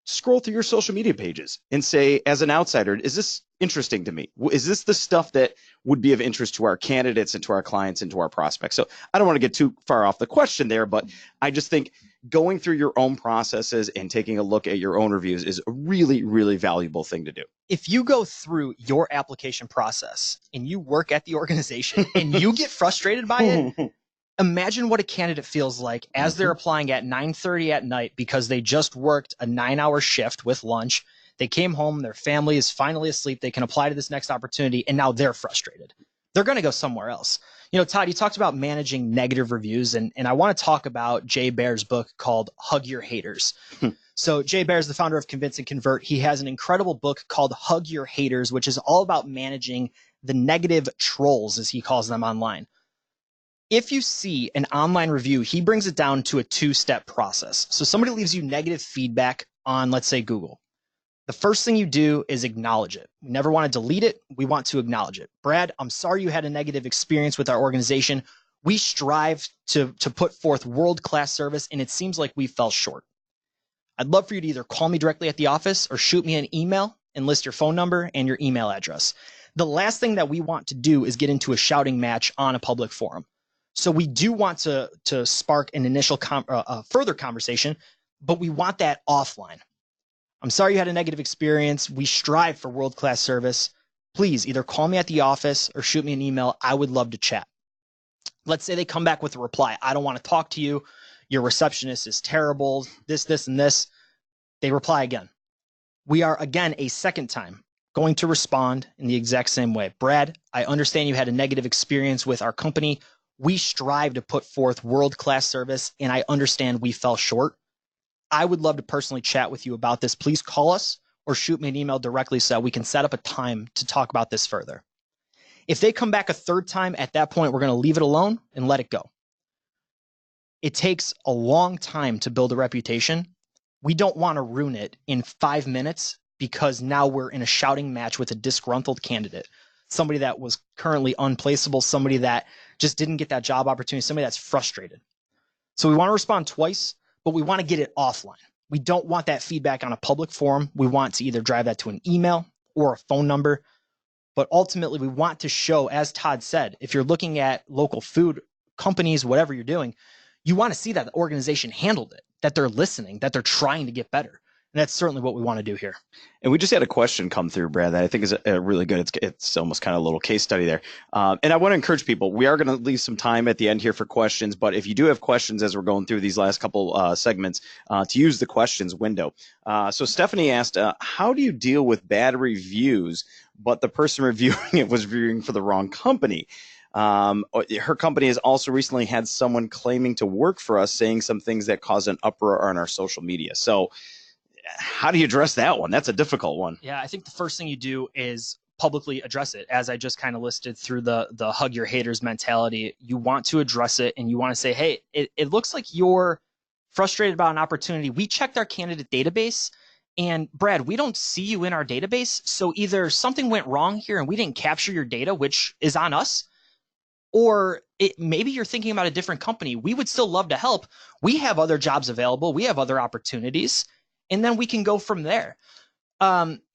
Scroll through your social media pages and say, as an outsider, is this interesting to me? Is this the stuff that would be of interest to our candidates and to our clients and to our prospects? So I don't want to get too far off the question there, but I just think going through your own processes and taking a look at your own reviews is a really, really valuable thing to do. If you go through your application process and you work at the organization and you get frustrated by it, imagine what a candidate feels like as they're applying at 9:30 at night because they just worked a 9-hour shift with lunch. They came home, their family is finally asleep. They can apply to this next opportunity, and now they're frustrated. They're going to go somewhere else. Todd, you talked about managing negative reviews, and I want to talk about Jay Baer's book called Hug Your Haters. So Jay Baer is the founder of Convince and Convert. He has an incredible book called Hug Your Haters, which is all about managing the negative trolls, as he calls them online. If you see an online review, he brings it down to a 2-step process. So somebody leaves you negative feedback on, let's say, Google. The The first thing you do is acknowledge it. We never want to delete it. We want to acknowledge it. Brad, I'm sorry you had a negative experience with our organization. We strive to put forth world-class service, and it seems like we fell short. I'd love for you to either call me directly at the office or shoot me an email and list your phone number and your email address. The last thing that we want to do is get into a shouting match on a public forum. So we do want to spark an initial further conversation, but we want that offline. I'm sorry you had a negative experience. We strive for world-class service. Please either call me at the office or shoot me an email. I would love to chat. Let's say they come back with a reply. I don't want to talk to you. Your receptionist is terrible. This, and this. They reply again. We are, again, a second time going to respond in the exact same way. Brad, I understand you had a negative experience with our company. We strive to put forth world-class service, and I understand we fell short. I would love to personally chat with you about this. Please call us or shoot me an email directly so that we can set up a time to talk about this further. If they come back a third time, at that point, we're going to leave it alone and let it go. It takes a long time to build a reputation. We don't want to ruin it in 5 minutes because now we're in a shouting match with a disgruntled candidate, somebody that was currently unplaceable, somebody that just didn't get that job opportunity, somebody that's frustrated. So we want to respond twice, but we want to get it offline. We don't want that feedback on a public forum. We want to either drive that to an email or a phone number. But ultimately, we want to show, as Todd said, if you're looking at local food companies, whatever you're doing, you want to see that the organization handled it, that they're listening, that they're trying to get better. And that's certainly what we want to do here. And we just had a question come through, Brad, that I think is a really good. It's almost kind of a little case study there. And I want to encourage people. We are going to leave some time at the end here for questions. But if you do have questions as we're going through these last couple segments, to use the questions window. So Stephanie asked, how do you deal with bad reviews, but the person reviewing it was reviewing for the wrong company? Her company has also recently had someone claiming to work for us saying some things that caused an uproar on our social media. So how do you address that one? That's a difficult one. Yeah, I think the first thing you do is publicly address it. As I just kind of listed through the hug your haters mentality, you want to address it and you want to say, hey, it looks like you're frustrated about an opportunity. We checked our candidate database and Brad, we don't see you in our database. So either something went wrong here and we didn't capture your data, which is on us, or maybe you're thinking about a different company. We would still love to help. We have other jobs available. We have other opportunities. And then we can go from there.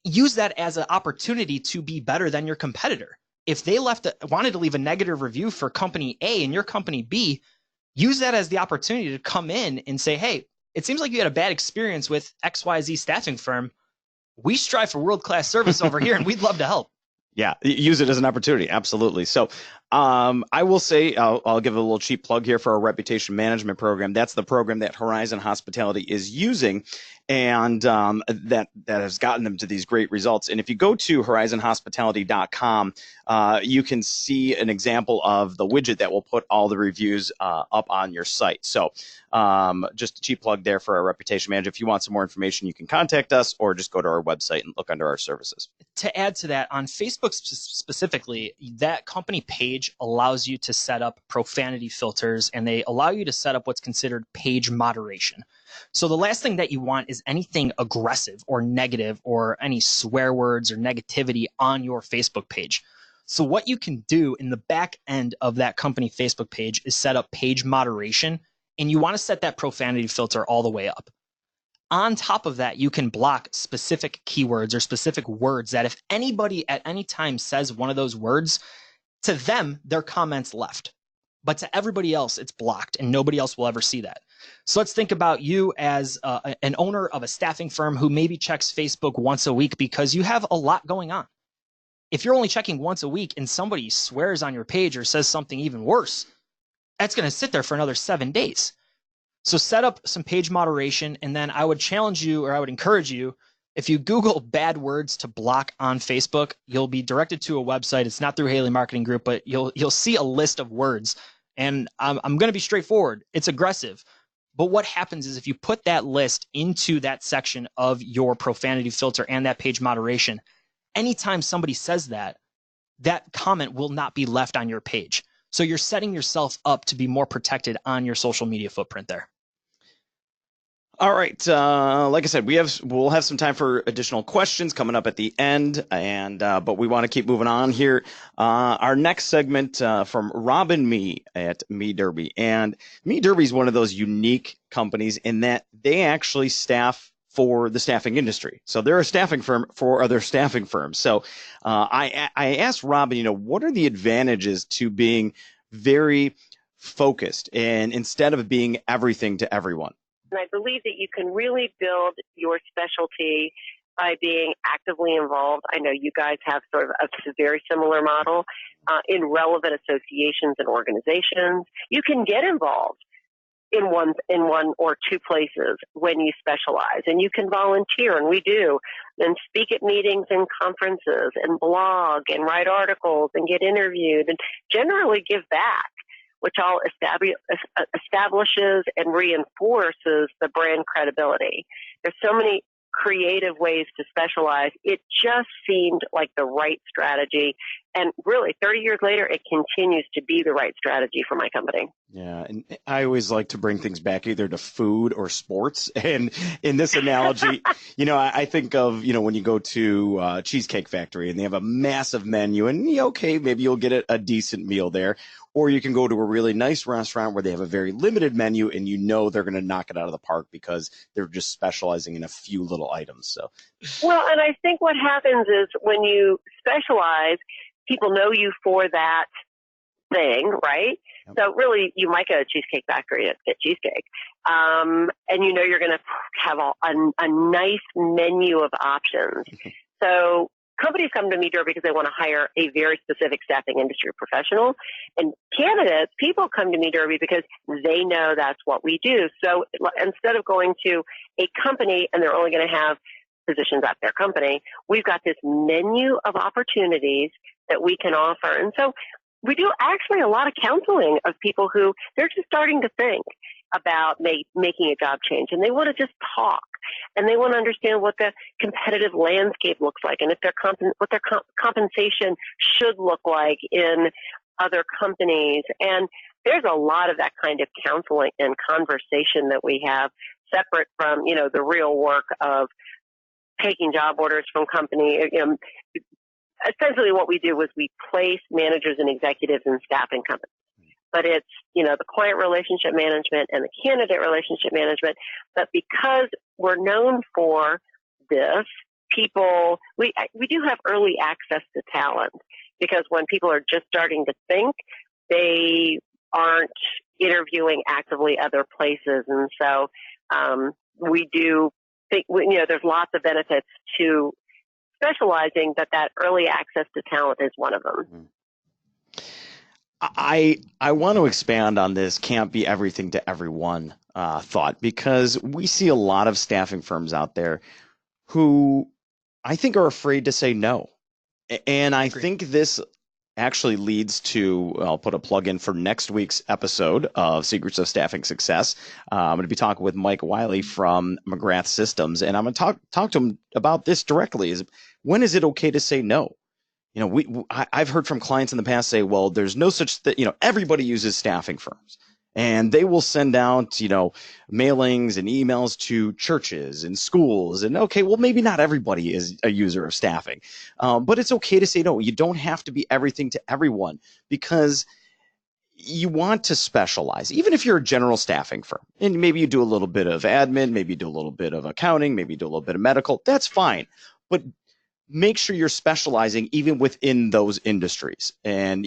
Use that as an opportunity to be better than your competitor. If they wanted to leave a negative review for company A and your company B, use that as the opportunity to come in and say, hey, it seems like you had a bad experience with XYZ staffing firm. We strive for world-class service over here, and we'd love to help. Yeah, use it as an opportunity. Absolutely. So I will say, I'll give a little cheap plug here for our reputation management program. That's the program that Horizon Hospitality is using, and that has gotten them to these great results. And if you go to horizonhospitality.com, you can see an example of the widget that will put all the reviews up on your site. So just a cheap plug there for our reputation manager. If you want some more information, you can contact us or just go to our website and look under our services. To add to that, on Facebook specifically, that company page allows you to set up profanity filters, and they allow you to set up what's considered page moderation. So the last thing that you want is anything aggressive or negative or any swear words or negativity on your Facebook page. So what you can do in the back end of that company Facebook page is set up page moderation, and you want to set that profanity filter all the way up. On top of that, you can block specific keywords or specific words that if anybody at any time says one of those words, to them, their comment's left. But to everybody else, it's blocked, and nobody else will ever see that. So let's think about you as an owner of a staffing firm who maybe checks Facebook once a week because you have a lot going on. If you're only checking once a week and somebody swears on your page or says something even worse, that's going to sit there for another 7 days. So set up some page moderation, and then I would challenge you, or I would encourage you, if you Google bad words to block on Facebook, you'll be directed to a website. It's not through Haley Marketing Group, but you'll see a list of words. And I'm going to be straightforward. It's aggressive. But what happens is if you put that list into that section of your profanity filter and that page moderation, anytime somebody says that, that comment will not be left on your page. So you're setting yourself up to be more protected on your social media footprint there. All right. Like I said, we'll have some time for additional questions coming up at the end, and but we want to keep moving on here. Our next segment from Rob and me at Me Derby, and Me Derby is one of those unique companies in that they actually staff for the staffing industry. So they're a staffing firm for other staffing firms. So I asked Robin, what are the advantages to being very focused and instead of being everything to everyone? And I believe that you can really build your specialty by being actively involved. I know you guys have sort of a very similar model in relevant associations and organizations. You can get involved in one or two places when you specialize, and you can volunteer, and we do, and speak at meetings and conferences and blog and write articles and get interviewed and generally give back, which all establishes and reinforces the brand credibility. There's so many creative ways to specialize. It just seemed like the right strategy. And really, 30 years later, it continues to be the right strategy for my company. Yeah, and I always like to bring things back either to food or sports. And in this analogy, I think of, when you go to Cheesecake Factory and they have a massive menu and, okay, maybe you'll get a decent meal there. Or you can go to a really nice restaurant where they have a very limited menu and they're going to knock it out of the park because they're just specializing in a few little items. So, well, and I think what happens is when you specialize, people know you for that thing, right? Yep. So really, you might go to Cheesecake Factory to get cheesecake. And you're going to have a nice menu of options. So companies come to Me Derby because they want to hire a very specific staffing industry professional. And candidates, people come to Me Derby because they know that's what we do. So instead of going to a company and they're only going to have positions at their company, we've got this menu of opportunities that we can offer. And so we do actually a lot of counseling of people who they're just starting to think about making a job change, and they want to just talk, and they want to understand what the competitive landscape looks like, and if what their compensation should look like in other companies. And there's a lot of that kind of counseling and conversation that we have, separate from the real work of taking job orders from company. Essentially, what we do is we place managers and executives in staffing companies. But it's, the client relationship management and the candidate relationship management. But because we're known for this, we do have early access to talent, because when people are just starting to think, they aren't interviewing actively other places. And so we do think, there's lots of benefits to specializing, but that early access to talent is one of them. I want to expand on this can't be everything to everyone thought, because we see a lot of staffing firms out there who I think are afraid to say no. And I think this actually leads to, I'll put a plug in for next week's episode of Secrets of Staffing Success. I'm going to be talking with Mike Bialy from McGrath Systems, and I'm going to talk to him about this directly. When is it okay to say no? I've heard from clients in the past say, well, there's no such thing, everybody uses staffing firms, and they will send out, mailings and emails to churches and schools. And okay, well, maybe not everybody is a user of staffing, but it's okay to say no. You don't have to be everything to everyone, because you want to specialize, even if you're a general staffing firm, and maybe you do a little bit of admin, maybe you do a little bit of accounting, maybe you do a little bit of medical. That's fine. But make sure you're specializing even within those industries. And,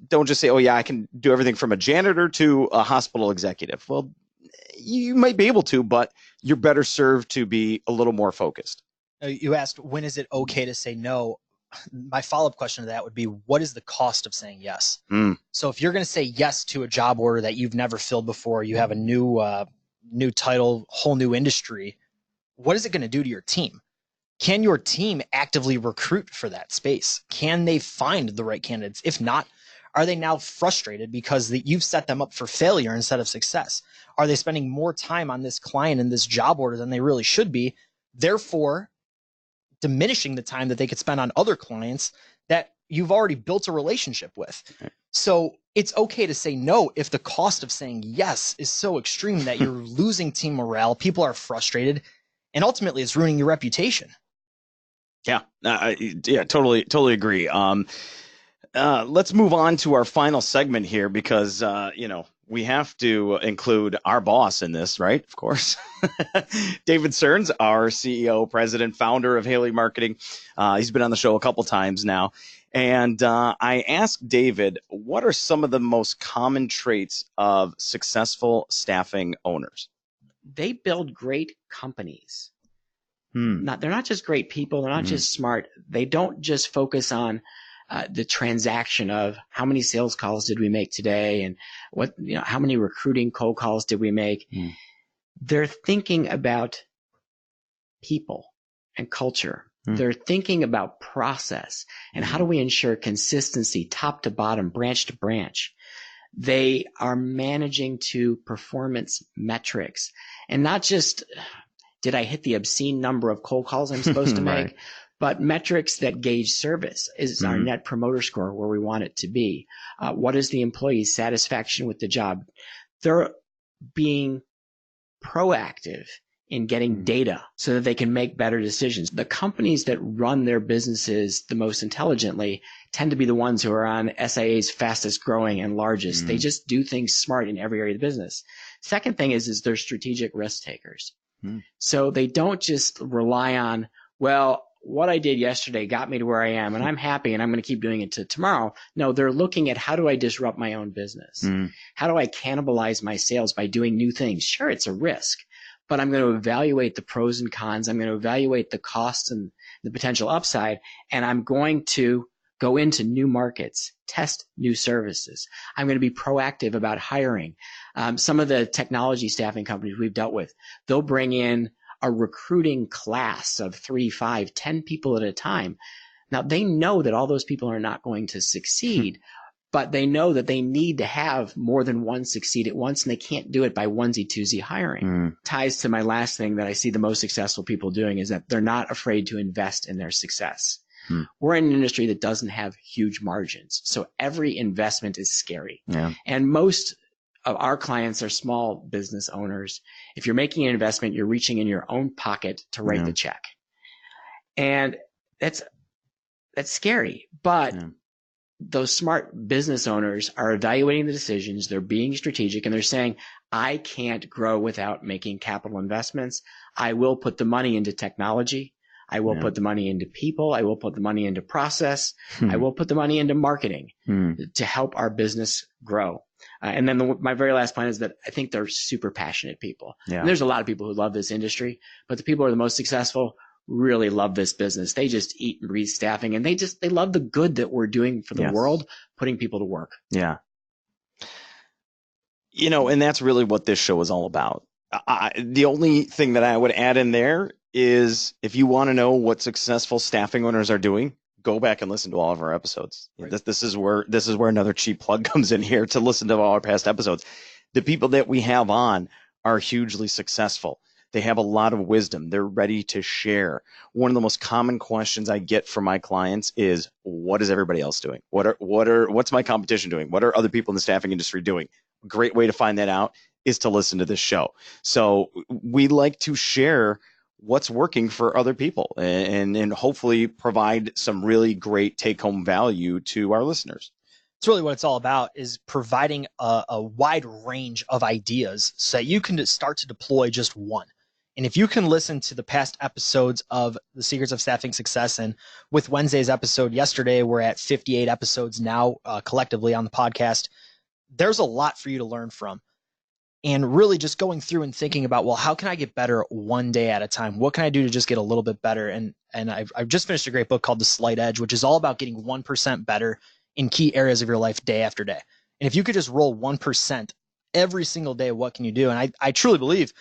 don't just say, oh yeah, I can do everything from a janitor to a hospital executive. Well, you might be able to, but you're better served to be a little more focused. You asked, when is it okay to say no? My follow-up question to that would be, what is the cost of saying yes? So if you're going to say yes to a job order that you've never filled before, you have a new title, whole new industry, what is it going to do to your team? Can your team actively recruit for that space? Can they find the right candidates? If not, are they now frustrated because you've set them up for failure instead of success? Are they spending more time on this client and this job order than they really should be, therefore diminishing the time that they could spend on other clients that you've already built a relationship with? So it's okay to say no if the cost of saying yes is so extreme that you're losing team morale, people are frustrated, and ultimately it's ruining your reputation. Yeah, totally agree. Let's move on to our final segment here because, we have to include our boss in this, right? Of course. David Stearns, our CEO, president, founder of Haley Marketing. He's been on the show a couple times now. And I asked David, what are some of the most common traits of successful staffing owners? They build great companies. They're not just great people. They're not just smart. They don't just focus on the transaction of how many sales calls did we make today and how many recruiting cold calls did we make. They're thinking about people and culture. They're thinking about process and how do we ensure consistency top to bottom, branch to branch. They are managing to performance metrics and not just did I hit the obscene number of cold calls I'm supposed to make, right, but metrics that gauge service. Is our net promoter score where we want it to be? What is the employee's satisfaction with the job? They're being proactive in getting data so that they can make better decisions. The companies that run their businesses the most intelligently tend to be the ones who are on SIA's fastest growing and largest. They just do things smart in every area of the business. Second thing is they're strategic risk takers. So they don't just rely on, well, what I did yesterday got me to where I am and I'm happy and I'm going to keep doing it to tomorrow. No, they're looking at how do I disrupt my own business? How do I cannibalize my sales by doing new things? Sure, it's a risk, but I'm going to evaluate the pros and cons. I'm going to evaluate the costs and the potential upside, and I'm going to go into new markets, test new services. I'm going to be proactive about hiring. Some of the technology staffing companies we've dealt with, they'll bring in a recruiting class of 3, 5, 10 people at a time. Now, they know that all those people are not going to succeed, but they know that they need to have more than one succeed at once, and they can't do it by onesie-twosie hiring. Ties to my last thing that I see the most successful people doing is that they're not afraid to invest in their success. We're in an industry that doesn't have huge margins, so every investment is scary. And most of our clients are small business owners. If you're making an investment, you're reaching in your own pocket to write the check. And that's scary. But those smart business owners are evaluating the decisions. They're being strategic and they're saying, I can't grow without making capital investments. I will put the money into technology. I will put the money into people. I will put the money into process. I will put the money into marketing to help our business grow. And then my very last point is that I think they're super passionate people. And there's a lot of people who love this industry, but the people who are the most successful really love this business. They just eat and breathe staffing, and they love the good that we're doing for the world, putting people to work. Yeah. And that's really what this show is all about. The only thing that I would add in there is if you want to know what successful staffing owners are doing, go back and listen to all of our episodes. Right. This is where another cheap plug comes in here to listen to all our past episodes. The people that we have on are hugely successful. They have a lot of wisdom. They're ready to share. One of the most common questions I get from my clients is, what is everybody else doing? What's my competition doing? What are other people in the staffing industry doing? A great way to find that out is to listen to this show. So we like to share what's working for other people and hopefully provide some really great take-home value to our listeners. It's really what it's all about, is providing a wide range of ideas so that you can start to deploy just one. And if you can listen to the past episodes of The Secrets of Staffing Success, and with Wednesday's episode yesterday, we're at 58 episodes now collectively on the podcast, there's a lot for you to learn from. And really just going through and thinking about, well, how can I get better one day at a time? What can I do to just get a little bit better? And I've just finished a great book called The Slight Edge, which is all about getting 1% better in key areas of your life day after day. And if you could just roll 1% every single day, what can you do? And I truly believe,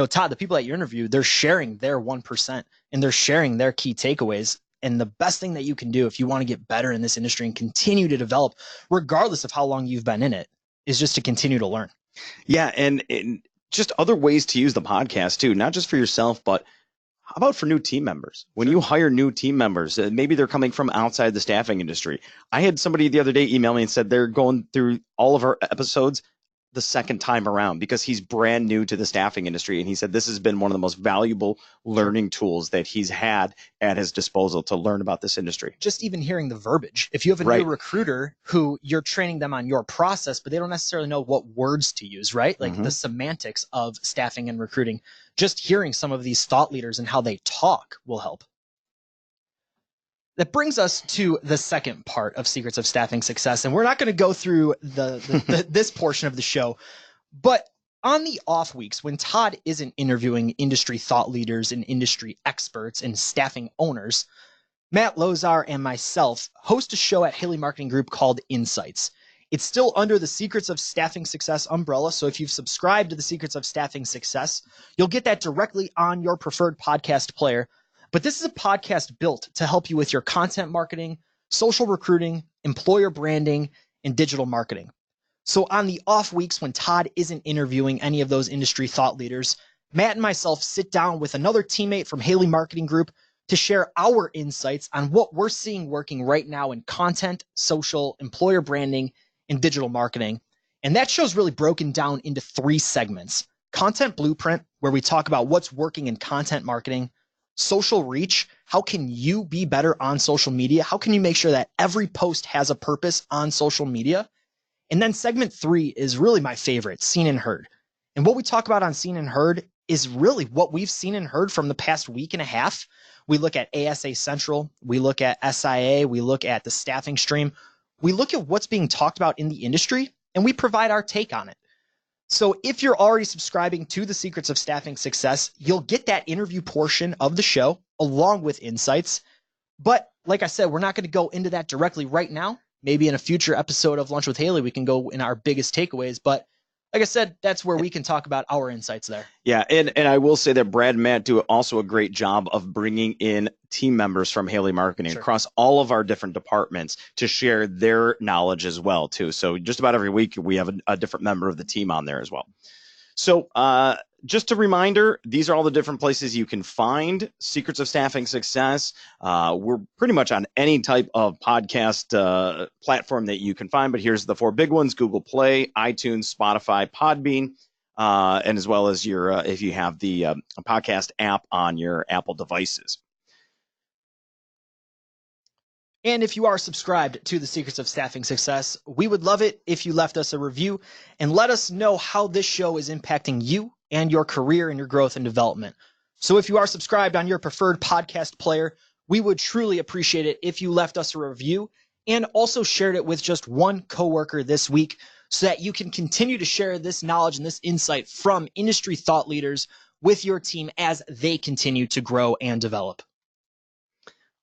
Todd, the people that you interview, they're sharing their 1% and they're sharing their key takeaways. And the best thing that you can do if you want to get better in this industry and continue to develop, regardless of how long you've been in it, is just to continue to learn. Yeah, and just other ways to use the podcast too, not just for yourself, but How about for new team members? When you hire new team members, maybe they're coming from outside the staffing industry. I had somebody the other day email me and said they're going through all of our episodes the second time around because he's brand new to the staffing industry. And he said this has been one of the most valuable learning tools that he's had at his disposal to learn about this industry. Just even hearing the verbiage. If you have a new recruiter who you're training them on your process, but they don't necessarily know what words to use, right? Like the semantics of staffing and recruiting, just hearing some of these thought leaders and how they talk will help. That brings us to the second part of Secrets of Staffing Success. And we're not going to go through this portion of the show, but on the off weeks when Todd isn't interviewing industry thought leaders and industry experts and staffing owners, Matt Lozar and myself host a show at Haley Marketing Group called Insights. It's still under the Secrets of Staffing Success umbrella. So if you've subscribed to the Secrets of Staffing Success, you'll get that directly on your preferred podcast player. But this is a podcast built to help you with your content marketing, social recruiting, employer branding, and digital marketing. So on the off weeks when Todd isn't interviewing any of those industry thought leaders, Matt and myself sit down with another teammate from Haley Marketing Group to share our insights on what we're seeing working right now in content, social, employer branding, and digital marketing. And that show's really broken down into 3 segments. Content Blueprint, where we talk about what's working in content marketing. Social reach, how can you be better on social media? How can you make sure that every post has a purpose on social media? And then segment 3 is really my favorite, Seen and Heard. And what we talk about on Seen and Heard is really what we've seen and heard from the past week and a half. We look at ASA Central, we look at SIA, we look at the staffing stream, we look at what's being talked about in the industry, and we provide our take on it. So if you're already subscribing to the Secrets of Staffing Success, you'll get that interview portion of the show along with insights. But like I said, we're not going to go into that directly right now. Maybe in a future episode of Lunch with Haley, we can go in our biggest takeaways. But like I said, that's where we can talk about our insights there. Yeah, and I will say that Brad and Matt do also a great job of bringing in team members from Haley Marketing across all of our different departments to share their knowledge as well, too. So just about every week, we have a different member of the team on there as well. So just a reminder, these are all the different places you can find Secrets of Staffing Success. We're pretty much on any type of podcast platform that you can find, but here's the 4 big ones: Google Play, iTunes, Spotify, Podbean, and as well as your if you have the podcast app on your Apple devices. And if you are subscribed to the Secrets of Staffing Success, we would love it if you left us a review and let us know how this show is impacting you and your career and your growth and development. So if you are subscribed on your preferred podcast player, we would truly appreciate it if you left us a review and also shared it with just one coworker this week so that you can continue to share this knowledge and this insight from industry thought leaders with your team as they continue to grow and develop.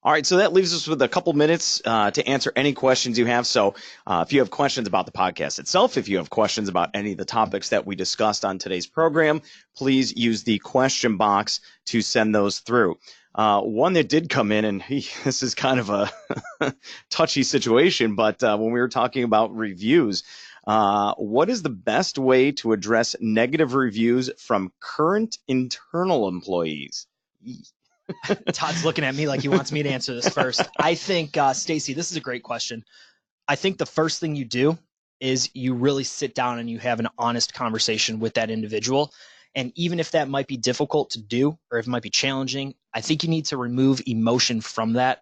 All right, so that leaves us with a couple minutes to answer any questions you have. So if you have questions about the podcast itself, if you have questions about any of the topics that we discussed on today's program, please use the question box to send those through. One that did come in, and this is kind of a touchy situation, but when we were talking about reviews, what is the best way to address negative reviews from current internal employees? Todd's looking at me like he wants me to answer this first. I think, Stacy, this is a great question. I think the first thing you do is you really sit down and you have an honest conversation with that individual. And even if that might be difficult to do, or if it might be challenging, I think you need to remove emotion from that.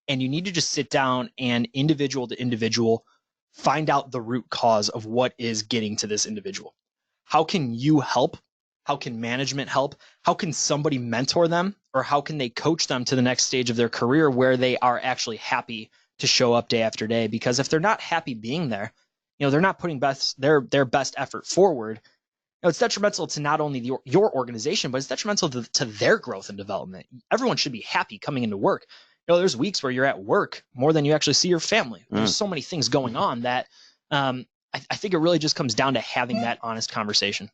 And you need to just sit down and individual to individual, find out the root cause of what is getting to this individual. How can you help? How can management help? How can somebody mentor them? Or how can they coach them to the next stage of their career where they are actually happy to show up day after day? Because if they're not happy being there, they're not putting their best effort forward. It's detrimental to not only your organization, but it's detrimental to their growth and development. Everyone should be happy coming into work. There's weeks where you're at work more than you actually see your family. There's so many things going on that I think it really just comes down to having that honest conversation.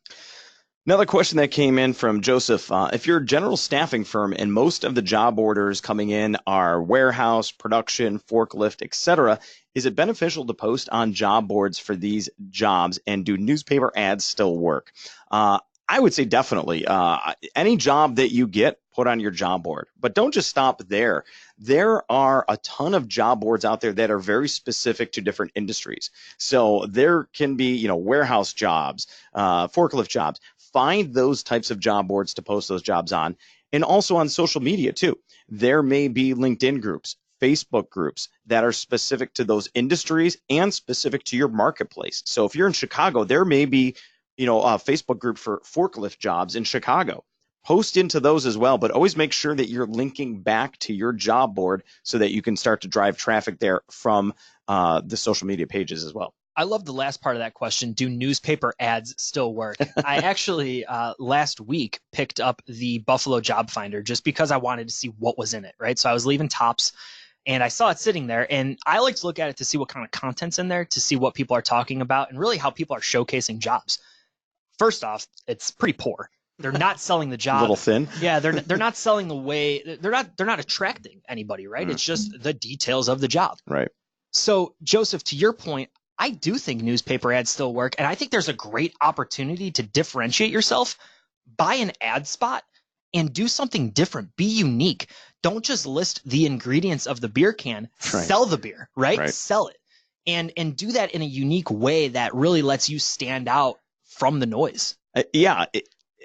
Another question that came in from Joseph. If you're a general staffing firm and most of the job orders coming in are warehouse, production, forklift, etc., is it beneficial to post on job boards for these jobs, and do newspaper ads still work? I would say definitely. Any job that you get, put on your job board. But don't just stop there. There are a ton of job boards out there that are very specific to different industries. So there can be, you know, warehouse jobs, forklift jobs. Find those types of job boards to post those jobs on. And also on social media too. There may be LinkedIn groups, Facebook groups that are specific to those industries and specific to your marketplace. So if you're in Chicago, there may be, you know, a Facebook group for forklift jobs in Chicago. Post into those as well, but always make sure that you're linking back to your job board so that you can start to drive traffic there from the social media pages as well. I love the last part of that question. Do newspaper ads still work? I actually last week picked up the Buffalo Job Finder just because I wanted to see what was in it, right? So I was leaving Tops and I saw it sitting there, and I like to look at it to see what kind of content's in there, to see what people are talking about and really how people are showcasing jobs. First off, it's pretty poor. They're not selling the job. A little thin. Yeah, they're not selling the way, they're not attracting anybody, right? It's just the details of the job. Right. So Joseph, to your point, I do think newspaper ads still work, and I think there's a great opportunity to differentiate yourself. Buy an ad spot and do something different. Be unique. Don't just list the ingredients of the beer can. Right. Sell the beer, right? Sell it. And do that in a unique way that really lets you stand out from the noise. Yeah,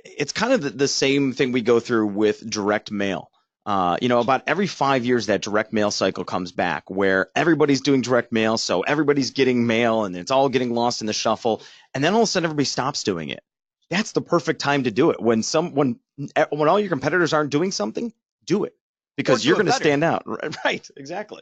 it's kind of the same thing we go through with direct mail. You know, about every 5 years, that direct mail cycle comes back where everybody's doing direct mail. So everybody's getting mail and it's all getting lost in the shuffle. And then all of a sudden everybody stops doing it. That's the perfect time to do it. When all your competitors aren't doing something, do it because you're going to stand out. Right. Exactly.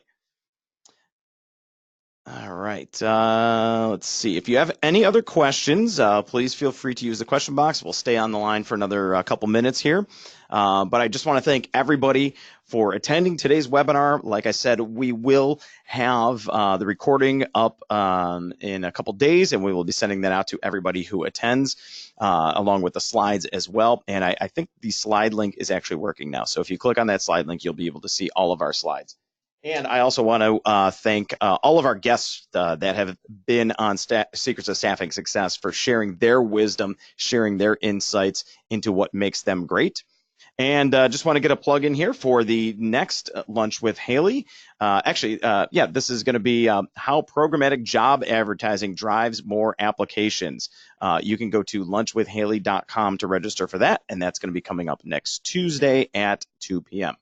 All right. Let's see. If you have any other questions, please feel free to use the question box. We'll stay on the line for another couple minutes here. But I just want to thank everybody for attending today's webinar. Like I said, we will have the recording up in a couple days, and we will be sending that out to everybody who attends, along with the slides as well. And I think the slide link is actually working now. So if you click on that slide link, you'll be able to see all of our slides. And I also want to thank all of our guests that have been on Secrets of Staffing Success for sharing their wisdom, sharing their insights into what makes them great. And just want to get a plug in here for the next Lunch with Haley. This is going to be how programmatic job advertising drives more applications. You can go to lunchwithhaley.com to register for that, and that's going to be coming up next Tuesday at 2 p.m.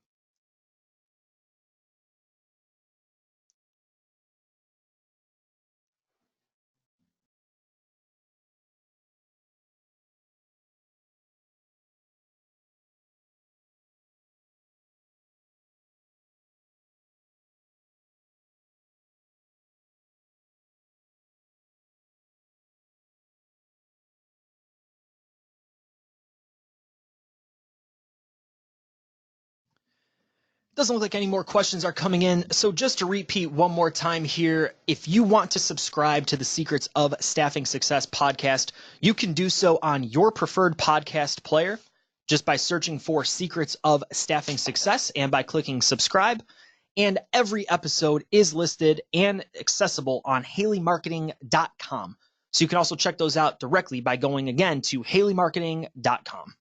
Doesn't look like any more questions are coming in. So just to repeat one more time here, if you want to subscribe to the Secrets of Staffing Success podcast, you can do so on your preferred podcast player just by searching for Secrets of Staffing Success and by clicking subscribe. And every episode is listed and accessible on haleymarketing.com. So you can also check those out directly by going again to haleymarketing.com.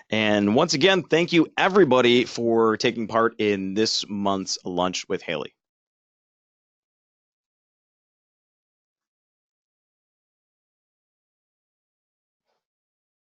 And once again, thank you everybody for taking part in this month's Lunch with Haley.